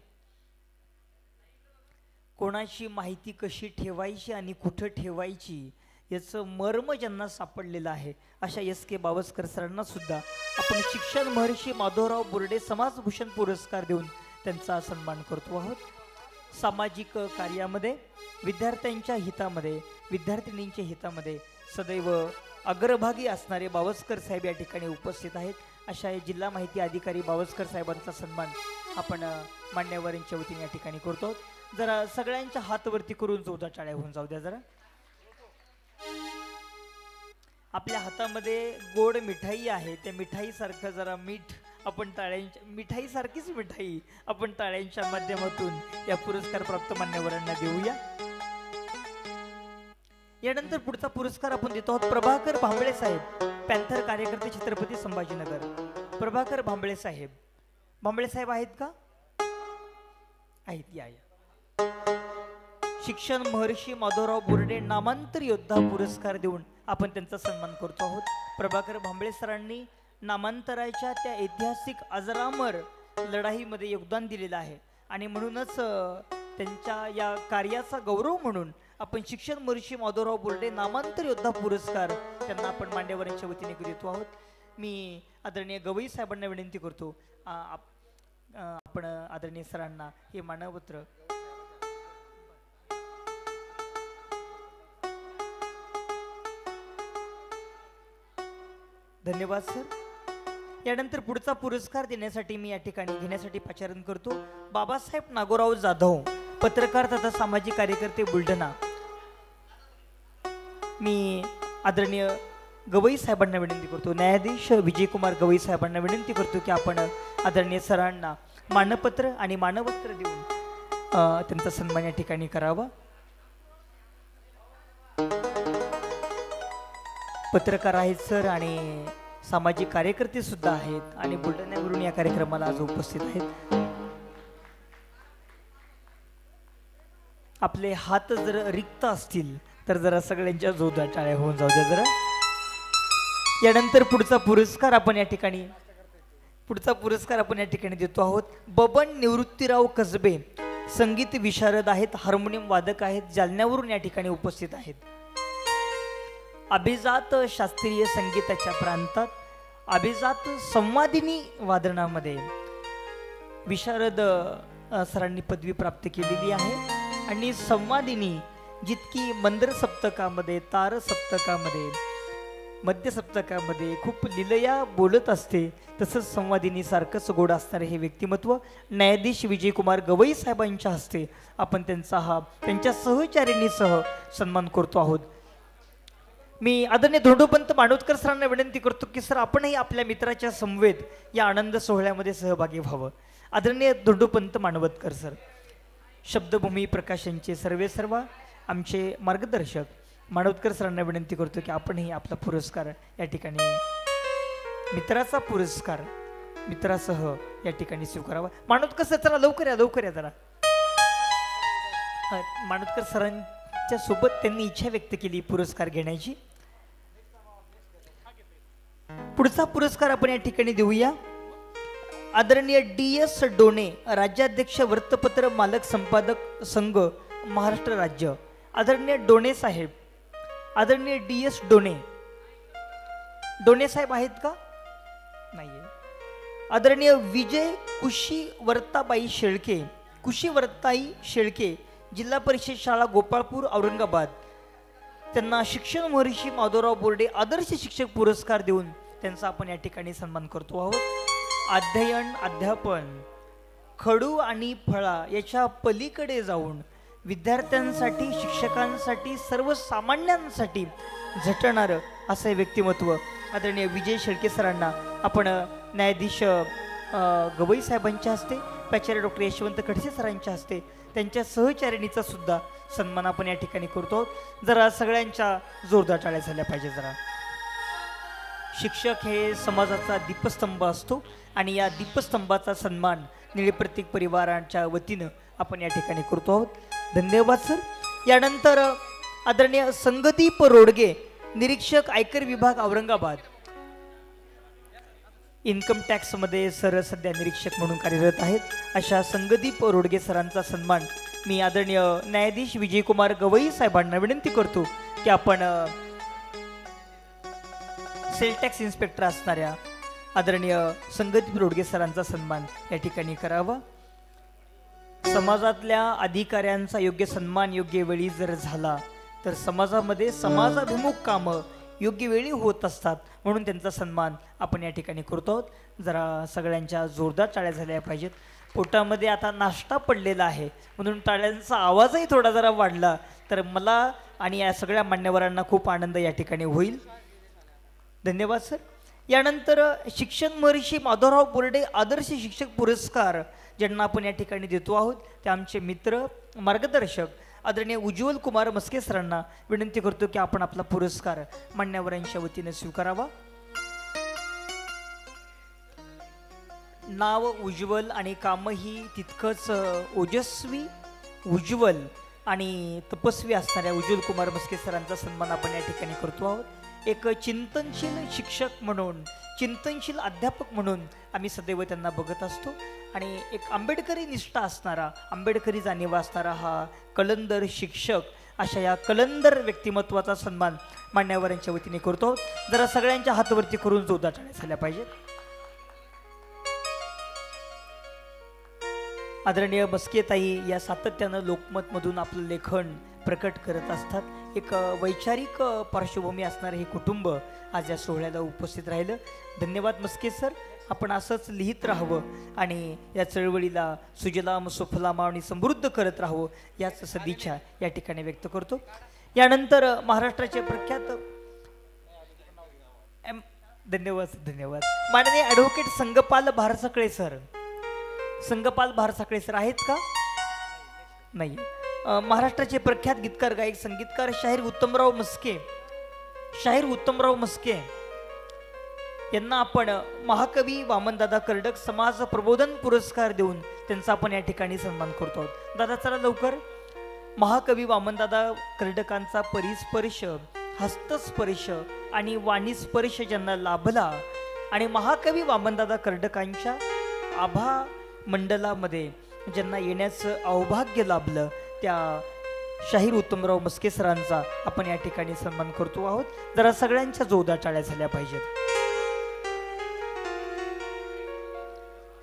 कोणाची माहिती कशी ठेवायची आणि कुठं ठेवायची याचं मर्म ज्यांना सापडलेलं आहे अशा S.K. बावस्कर सरांना सुद्धा आपण शिक्षण महर्षी माधवराव बोर्डे समाजभूषण पुरस्कार देऊन त्यांचा सन्मान करतो आहोत. सामाजिक कार्यामध्ये, विद्यार्थ्यांच्या हितामध्ये, विद्यार्थिनींच्या हितामध्ये सदैव अग्रभागी असणारे बावस्कर साहेब या ठिकाणी उपस्थित आहेत. अशा जिल्हा माहिती अधिकारी बावस्कर साहेबांचा सन्मान आपण मान्यवरांच्या वतीने या ठिकाणी करतो. जरा सगळ्यांच्या हातवरती करून जोरदार टाळ्या होऊन जाऊ द्या. जरा आपल्या हातामध्ये गोड मिठाई आहे, त्या मिठाईसारखं जरा मीठ आपण मिठाईसारखीच मिठाई आपण टाळ्यांच्या माध्यमातून या पुरस्कार प्राप्त मान्यवरांना देऊया. यानंतर पुढचा पुरस्कार आपण देतो आहोत प्रभाकर भांबळे साहेब, पॅन्थर कार्यकर्ते, छत्रपती संभाजीनगर. प्रभाकर भांबळे साहेब. भांबळे साहेब आहेत का? आहेत. या शिक्षण महर्षी माधवराव बोर्डे नामांतर योद्धा पुरस्कार देऊन आपण त्यांचा सन्मान करतो आहोत. प्रभाकर भांबळे सरांनी नामांतराच्या त्या ऐतिहासिक अजरामर लढाईमध्ये योगदान दिलेलं आहे आणि म्हणूनच त्यांच्या या कार्याचा गौरव म्हणून आपण शिक्षण महर्षी माधवराव बोर्डे नामांतर योद्धा पुरस्कार त्यांना आपण मान्यवरांच्या वतीने देतो आहोत. मी आदरणीय गवई साहेबांना विनंती करतो आपण आदरणीय सरांना हे मानपत्र धन्यवाद सर. यानंतर पुढचा पुरस्कार देण्यासाठी मी या ठिकाणी घेण्यासाठी पाचारण करतो बाबासाहेब नागोराव जाधव, पत्रकार तथा सामाजिक कार्यकर्ते, बुलढाणा. मी आदरणीय गवई साहेबांना विनंती करतो, न्यायाधीश विजयकुमार गवई साहेबांना विनंती करतो की आपण आदरणीय सरांना मानपत्र आणि मानवस्त्र देऊन त्यांचा सन्मान या ठिकाणी करावा. पत्रकार आहेत सर आणि सामाजिक कार्यकर्ते सुद्धा आहेत आणि बुलढाण्यावरून या कार्यक्रमाला आज उपस्थित आहेत. आपले हात जर रिक्त असतील तर जरा सगळ्यांच्या जोरदार टाळ्या होऊन जाऊ द्या जरा. यानंतर पुढचा पुरस्कार आपण या ठिकाणी देतो आहोत. बबन निवृत्तीराव कसबे संगीत विशारद आहेत, हार्मोनियम वादक आहेत, जालन्यावरून या ठिकाणी उपस्थित आहेत. अभिजात शास्त्रीय संगीताच्या प्रांतात अभिजात संवादिनी वादनामध्ये विशारद सरांनी पदवी प्राप्त केलेली आहे. आणि संवादिनी जितकी मंदर सप्तकामध्ये, तार सप्तकामध्ये, मध्य सप्तकामध्ये खूप लिलया बोलत असते, तसंच संवादिनी सारखंच गोड असणारे हे व्यक्तिमत्व न्यायाधीश विजयकुमार गवई साहेबांच्या हस्ते आपण त्यांच्या सहचारिणीसह सन्मान करतो आहोत. मी आदरणीय धोंडोपंत मानोतकर सरांना विनंती करतो की सर आपणही आपल्या मित्राच्या समवेत या आनंद सोहळ्यामध्ये सहभागी व्हावं. आदरणीय धोंडोपंत मानवतकर सर, शब्दभूमी प्रकाशनचे सर्वेसर्वा आमचे मार्गदर्शक मानवतकर सरांना विनंती करतो की आपणही आपला पुरस्कार या ठिकाणी मित्राचा पुरस्कार मित्रासह या ठिकाणी स्वीकारावा. मानवतकर सर चला लवकर या जरा. मानवतकर सरांच्या सोबत त्यांनी इच्छा व्यक्त केली पुरस्कार घेण्याची. पुढचा पुरस्कार आपण या ठिकाणी देऊया. आदरणीय DS डोणे, राज्याध्यक्ष वृत्तपत्र मालक संपादक संघ महाराष्ट्र राज्य. आदरणीय डोणे साहेब, आदरणीय DS डोणे साहेब आहेत का? नाहीये. आदरणीय विजय कुशीवर्ताबाई शेळके, जिल्हा परिषद शाळा गोपाळपूर औरंगाबाद, त्यांना शिक्षण महर्षी माधवराव बोर्डे आदर्श शिक्षक पुरस्कार देऊन त्यांचा आपण या ठिकाणी सन्मान करतो आहोत. अध्ययन अध्यापन खडू आणि फळा याच्या पलीकडे जाऊन विद्यार्थ्यांसाठी, शिक्षकांसाठी, सर्वसामान्यांसाठी झटणारं असं व्यक्तिमत्व आदरणीय विजय शेळके सरांना आपण न्यायाधीश गवई साहेबांच्या हस्ते, प्राचार्य डॉक्टर यशवंत खडसे सरांच्या हस्ते, त्यांच्या सहचारिणीचा सुद्धा सन्मान आपण या ठिकाणी करतो आहोत. जरा सगळ्यांच्या जोरदार टाळ्या झाल्या पाहिजे जरा. शिक्षक हे समाजाचा दीपस्तंभ असतो आणि या दीपस्तंभाचा सन्मान निळे प्रतीक परिवारांच्या वतीनं आपण या ठिकाणी करतो आहोत. धन्यवाद सर. यानंतर आदरणीय संगदीप रोडगे, निरीक्षक आयकर विभाग औरंगाबाद. इन्कम टॅक्समध्ये सर सध्या निरीक्षक म्हणून कार्यरत आहेत. अशा संगदीप रोडगे सरांचा सन्मान मी आदरणीय न्यायाधीश विजयकुमार गवई साहेबांना विनंती करतो की आपण सेल टॅक्स इन्स्पेक्टर असणाऱ्या आदरणीय संगदीप रोडगे सरांचा सन्मान या ठिकाणी करावा. समाजातल्या अधिकाऱ्यांचा योग्य सन्मान योग्य वेळी जर झाला तर समाजामध्ये समाजाभिमुख कामं योग्य वेळी होत असतात, म्हणून त्यांचा सन्मान आपण या ठिकाणी करतो आहोत. जरा सगळ्यांच्या जोरदार टाळ्या झाल्या पाहिजेत. पोटामध्ये आता नाश्ता पडलेला आहे म्हणून टाळ्यांचा आवाजही थोडा जरा वाढला तर मला आणि या सगळ्या मान्यवरांना खूप आनंद या ठिकाणी होईल. धन्यवाद सर. यानंतर शिक्षण महर्षी माधवराव बोर्डे आदर्श शिक्षक पुरस्कार ज्यांना आपण या ठिकाणी देतो आहोत ते आमचे मित्र मार्गदर्शक आदरणीय उज्ज्वल कुमार मस्के सरांना विनंती करतो की आपण आपला पुरस्कार मान्यवरांच्या वतीने स्वीकारावा. नाव उज्ज्वल आणि कामही तितकंच ओजस्वी, उज्ज्वल आणि तपस्वी असणाऱ्या उज्ज्वल कुमार मस्के सरांचा सन्मान आपण या ठिकाणी करतो आहोत. एक चिंतनशील शिक्षक म्हणून, चिंतनशील अध्यापक म्हणून आम्ही सदैव त्यांना बघत असतो आणि एक आंबेडकरी निष्ठा असणारा, आंबेडकरी जाणीवा असणारा हा कलंदर शिक्षक, अशा या कलंदर व्यक्तिमत्वाचा सन्मान मान्यवरांच्या वतीने करतो. जरा सगळ्यांच्या हातवरती करून जोरदार टाळ्या झाल्या पाहिजेत. आदरणीय मस्केताई या सातत्यानं लोकमतमधून आपलं लेखन प्रकट करत असतात. एक वैचारिक पार्श्वभूमी असणारं हे कुटुंब आज या सोहळ्याला उपस्थित राहिलं. धन्यवाद मस्के सर. आपण असंच लिहित राहावं आणि या चळवळीला सुजलाम सुफलाम आणि समृद्ध करत राहावं याच सदिच्छा या ठिकाणी व्यक्त करतो. यानंतर महाराष्ट्राचे प्रख्यात धन्यवाद माननीय advocate Sangpal भारसाकळे sir. Sangpal भारसाकळे sir आहेत का? नाही. महाराष्ट्राचे प्रख्यात गीतकार, गायक, संगीतकार शाहीर उत्तमराव मस्के यांना आपण महाकवी वामनदादा कर्डक समाज प्रबोधन पुरस्कार देऊन त्यांचा आपण या ठिकाणी सन्मान करतो आहोत. दादा चला लवकर. महाकवी वामनदादा कर्डकांचा परिस्पर्श, हस्तस्पर्श आणि वाणीस्पर्श ज्यांना लाभला आणि महाकवी वामनदादा कर्डकांच्या आभा मंडलामध्ये ज्यांना येण्याचं अवभाग्य लाभलं त्या शाहीर उत्तमराव मस्के सरांचा आपण या ठिकाणी सन्मान करतो आहोत. जरा सगळ्यांच्या जोरदार टाळ्या झाल्या पाहिजेत.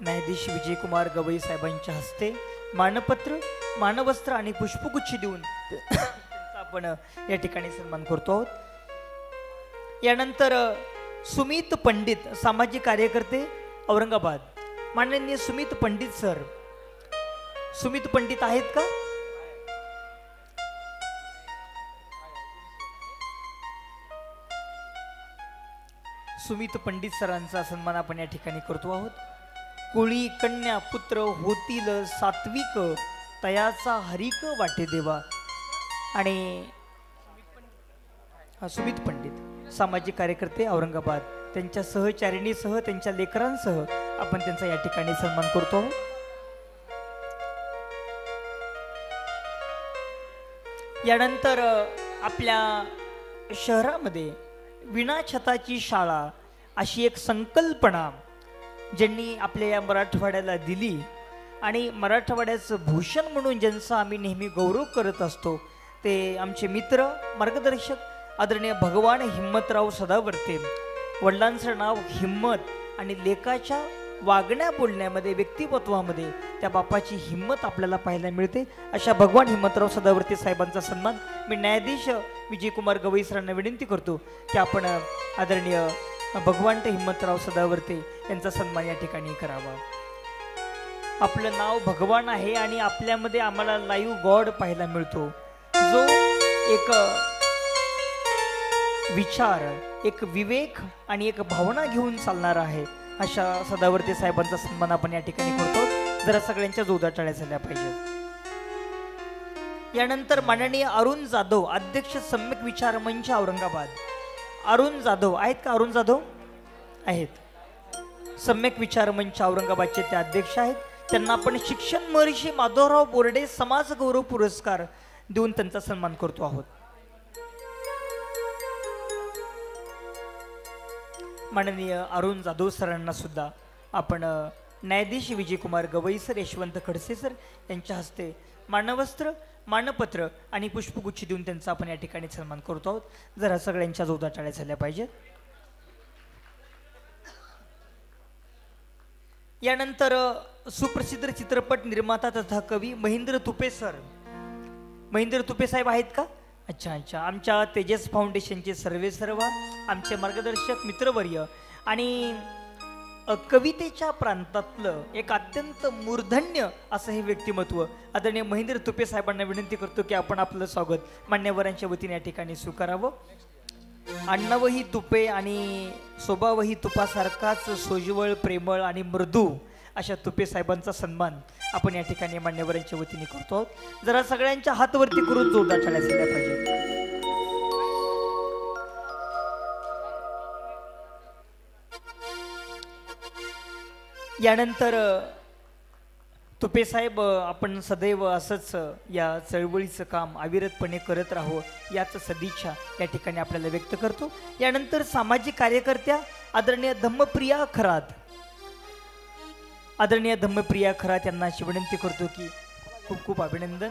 न्यायाधीश विजयकुमार गवई साहेबांच्या हस्ते मानपत्र, मानवस्त्र आणि पुष्पगुच्छ देऊन त्यांचा आपण या ठिकाणी सन्मान करतो आहोत. यानंतर सुमित पंडित सामाजिक कार्यकर्ते औरंगाबाद, माननीय सुमित पंडित सर. सुमित पंडित आहेत का? सुमित पंडित सरांचा सन्मान आपण या ठिकाणी करतो आहोत. कुळी कन्या पुत्र होतील सात्विक, तयाचा हरिक वाटे देवा. आणि सुमित पंडित सामाजिक कार्यकर्ते औरंगाबाद, त्यांच्या सहचारिणीसह त्यांच्या लेकरांसह आपण त्यांचा या ठिकाणी सन्मान करतो आहोत. यानंतर आपल्या शहरामध्ये विनाछताची शाळा अशी एक संकल्पना ज्यांनी आपल्या या मराठवाड्याला दिली आणि मराठवाड्याचं भूषण म्हणून ज्यांचा आम्ही नेहमी गौरव करत असतो ते आमचे मित्र मार्गदर्शक आदरणीय भगवान हिम्मतराव सदावर्ते. वडिलांचं नाव हिम्मत आणि लेकाच्या वागण्या बोलण्यामध्ये, व्यक्तिमत्वामध्ये त्या बापाची हिम्मत आपल्याला पाहायला मिळते. अशा भगवान हिम्मतराव सदावर्ते साहेबांचा सन्मान मी न्यायाधीश विजयकुमार गवई सरांना विनंती करतो की आपण आदरणीय भगवान हिम्मतराव सदावर्ते यांचा सन्मान या ठिकाणी करावा. आपलं नाव भगवान आहे आणि आपल्यामध्ये आम्हाला लाईव्ह गॉड पाहायला मिळतो, जो एक विचार, एक विवेक आणि एक भावना घेऊन चालणारा आहे. अशा सदावर्ते साहेबांचा सन्मान आपण या ठिकाणी करतो. जरा सगळ्यांच्या जोरदार टाळ्या झाल्या पाहिजेत. यानंतर माननीय अरुण जाधव, अध्यक्ष सम्यक विचार मंच औरंगाबाद. अरुण जाधव आहेत का? अरुण जाधव आहेत. सम्यक विचार मंच औरंगाबादचे ते अध्यक्ष आहेत. त्यांना आपण शिक्षण महर्षी माधवराव बोर्डे समाज गौरव पुरस्कार देऊन त्यांचा सन्मान करतो आहोत. माननीय अरुण जाधव सरांना सुद्धा आपण न्यायाधीश विजयकुमार गवई सर, यशवंत खडसे सर यांच्या हस्ते मानवस्त्र, मानपत्र आणि पुष्पगुच्छ देऊन त्यांचा आपण या ठिकाणी सन्मान करतो आहोत. जरा सगळ्यांच्या जोरदार टाळ्या झाल्या पाहिजेत. यानंतर सुप्रसिद्ध चित्रपट निर्माता तथा कवी महेंद्र तुपे सर. महेंद्र तुपे साहेब आहेत का? अच्छा अच्छा. आमच्या तेजस फाउंडेशनचे सर्वेसर्वा, आमचे मार्गदर्शक मित्रवर्य आणि कवितेच्या प्रांतातलं एक अत्यंत मूर्धन्य असं हे व्यक्तिमत्व आदरणीय महेंद्र तुपे साहेबांना विनंती करतो की आपण आपलं स्वागत मान्यवरांच्या वतीने या ठिकाणी स्वीकारावं. अण्णावही तुपे आणि सोबावही तुपासारखाच सोज्वळ, प्रेमळ आणि मृदू अशा तुपे साहेबांचा सन्मान आपण या ठिकाणी मान्यवरांच्या वतीने करतो आहोत. जरा सगळ्यांच्या हातवरती करून जोरदार टाळ्या झाल्या पाहिजे. यानंतर तुपे साहेब, आपण सदैव असंच या चळवळीचं काम अविरतपणे करत राहू याच सदिच्छा या ठिकाणी आपल्याला व्यक्त करतो. यानंतर सामाजिक कार्यकर्त्या आदरणीय धम्मप्रिया खरात, आदरणीय धम्मप्रिया खरात यांना अशी विनंती करतो की खूप खूप अभिनंदन.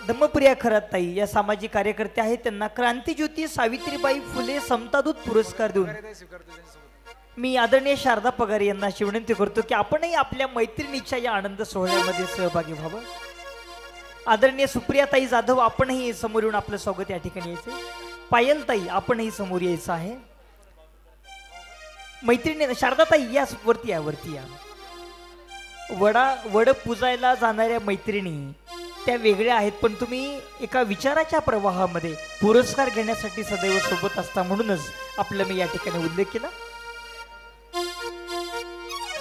धम्मप्रिया खरात ताई या सामाजिक कार्यकर्त्या आहेत. त्यांना क्रांतीज्योती सावित्रीबाई फुले समतादूत पुरस्कार देऊन मी आदरणीय शारदा पगार यांना अशी विनंती करतो की आपणही आपल्या मैत्रिणीच्या या आनंद सोहळ्यामध्ये सहभागी व्हावं. आदरणीय सुप्रियाताई जाधव, आपणही समोर येऊन आपलं स्वागत या ठिकाणी यायचं. पायलताई, आपणही समोर यायचं आहे. मैत्रिणी शारदाताई या वरती या, वरती या. वड पुजायला जाणाऱ्या मैत्रिणी त्या वेगळ्या आहेत, पण तुम्ही एका विचाराच्या प्रवाहामध्ये पुरस्कार घेण्यासाठी सदैव सोबत असता, म्हणूनच आपलं मी या ठिकाणी उल्लेख केला.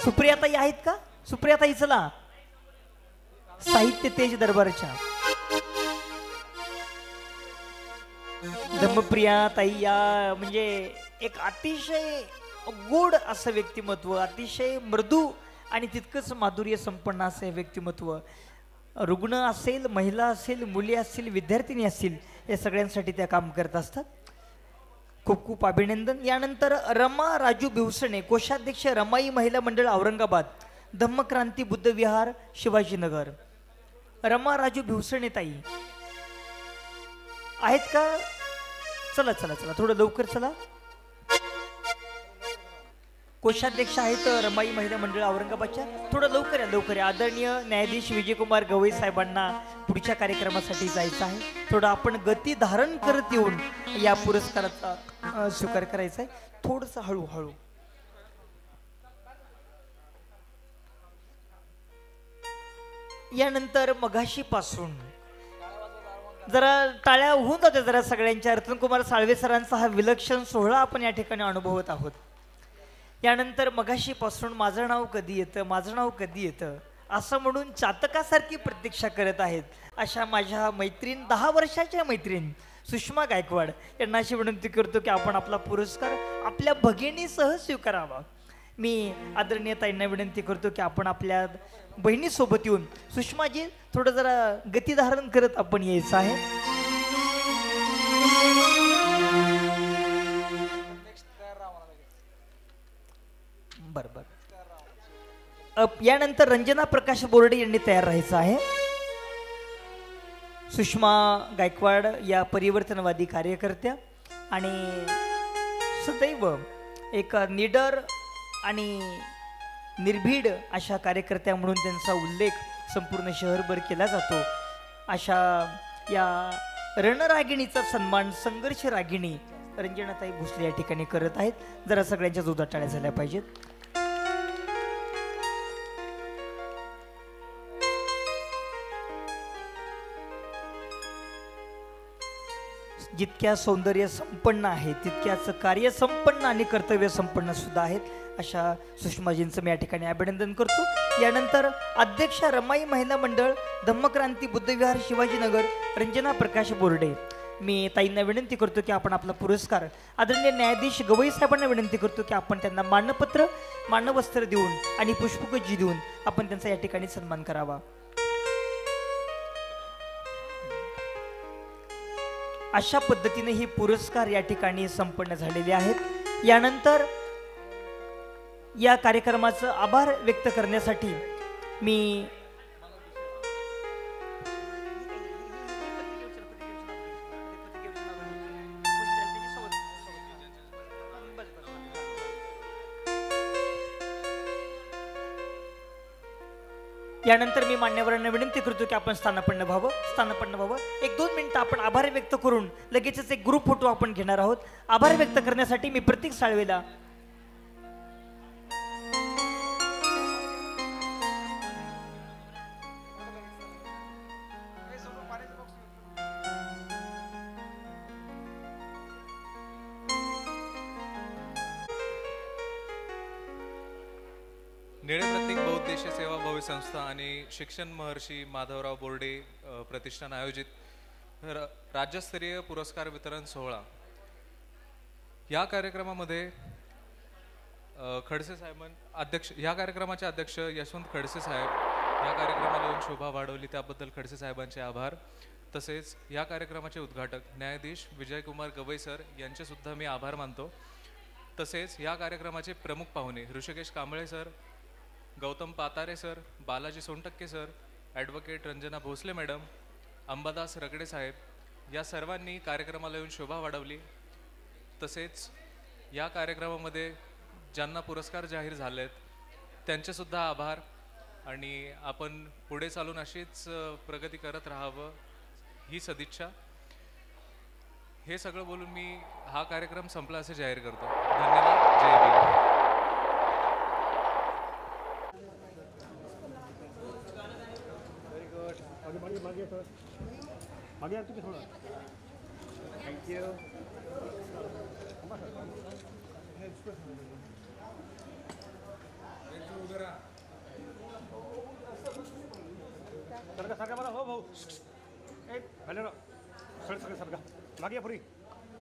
सुप्रियाताई आहेत का? सुप्रियाताई चला. साहित्य तेज दरबारच्या धम्मप्रियाताई या म्हणजे एक अतिशय गोड असं व्यक्तिमत्व, अतिशय मृदू आणि तितकंच माधुर्य संपन्न असं व्यक्तिमत्व. रुग्ण असेल, महिला असेल, मुली असतील, विद्यार्थिनी असतील, या सगळ्यांसाठी त्या काम करत असतात. खूप खूप अभिनंदन. यानंतर रमा राजू भिवसणे, कोषाध्यक्ष रमाई महिला मंडळ औरंगाबाद, धम्मक्रांती बुद्ध विहार शिवाजीनगर. रमा राजू भिवसणे ताई आहेत का? चला चला चला थोडं लवकर चला. कोषाध्यक्ष आहेत रमाई महिला मंडळ औरंगाबादच्या. थोडं लवकर या, लवकर या. आदरणीय न्यायाधीश विजयकुमार गवई साहेबांना पुढच्या कार्यक्रमासाठी जायचं आहे. थोडं आपण गती धारण करत येऊन या पुरस्काराचा स्वीकार करायचा आहे. थोडंसं हळूहळू. यानंतर मगाशी पासून जरा टाळ्या होऊन जाते जरा सगळ्यांच्या. रतन कुमार साळवे सरांचा हा विलक्षण सोहळा आपण या ठिकाणी अनुभवत आहोत. यानंतर मगाशी पासून माझं नाव कधी येतं, माझं नाव कधी येतं असं म्हणून चातकासारखी प्रतीक्षा करत आहेत अशा माझ्या मैत्रीण, 10 वर्षाच्या मैत्रीण सुषमा गायकवाड यांना अशी विनंती करतो की आपण आपला पुरस्कार आपल्या भगिनीसह स्वीकारावा. मी आदरणीय ताईंना विनंती करतो की आपण आपल्या बहिणीसोबत येऊन, सुषमाजी थोडं जरा गतीधारण करत आपण यायचं आहे. बरोबर. यानंतर रंजना प्रकाश बोर्डे यांनी तयार राहायचं आहे. सुषमा गायकवाड या परिवर्तनवादी कार्यकर्त्या आणि सदैव एक निडर आणि निर्भीड अशा कार्यकर्त्या म्हणून त्यांचा उल्लेख संपूर्ण शहरभर केला जातो. अशा या रणरागिणीचा सन्मान संघर्ष रागिणी रंजनाताई भोसले या ठिकाणी करत आहेत. जरा सगळ्यांच्या जोरदार टाळ्या झाल्या पाहिजेत. जितक्या सौंदर्य संपन्न आहे तितक्याच कार्य संपन्न आणि कर्तव्य संपन्न सुद्धा आहेत अशा सुषमाजींचं मी या ठिकाणी अभिनंदन करतो. यानंतर अध्यक्ष रमाई महिला मंडळ धम्मक्रांती बुद्धविहार शिवाजीनगर रंजना प्रकाश बोर्डे. मी ताईंना विनंती करतो की आपण आपला पुरस्कार आदरणीय न्यायाधीश गवई साहेबांना विनंती करतो की आपण त्यांना मानपत्र, मानवस्त्र देऊन आणि पुष्पगुच्छ देऊन आपण त्यांचा या ठिकाणी सन्मान करावा. अशा पद्धतीने हे पुरस्कार या ठिकाणी संपन्न झालेले आहेत. यानंतर या कार्यक्रमाचं आभार व्यक्त करण्यासाठी मी यानंतर मी मान्यवरांना विनंती करतो की आपण स्थानापन्न व्हावं. 1-2 मिनिटं आपण आभार व्यक्त करून लगेचच एक ग्रुप फोटो आपण घेणार आहोत. आभार व्यक्त करण्यासाठी मी प्रतीक साळवेला निळे प्रतीक बहुउद्देशीय सेवा भव्य संस्था आणि शिक्षण महर्षी माधवराव बोर्डे प्रतिष्ठान आयोजित राज्यस्तरीय पुरस्कार वितरण सोहळा. या कार्यक्रमामध्ये खडसे साहेब अध्यक्ष, या कार्यक्रमाचे अध्यक्ष यशवंत खडसे साहेब या कार्यक्रमाला येऊन शोभा वाढवली त्याबद्दल खडसे साहेबांचे आभार. तसेच या कार्यक्रमाचे उद्घाटक न्यायाधीश विजयकुमार गवई सर यांचे सुद्धा मी आभार मानतो. तसेच या कार्यक्रमाचे प्रमुख पाहुणे Rishikesh Kamble sir, Gautam Patare sir, Balaji Sontakke sir, advocate Ranjana Bhosale madam, Ambadas Ragade साहेब या सर्वांनी कार्यक्रमाला येऊन शोभा वाढवली. तसेच या कार्यक्रमामध्ये ज्यांना पुरस्कार जाहीर झालेत त्यांचेसुद्धा आभार आणि आपण पुढे चालून अशीच प्रगती करत राहावं ही सदिच्छा. हे सगळं बोलून मी हा कार्यक्रम संपला असे जाहीर करतो. धन्यवाद. जय भीम. सरका सरका मला हो भाऊ. ए, हॅलो सर सरका सरका मागे या पुरी.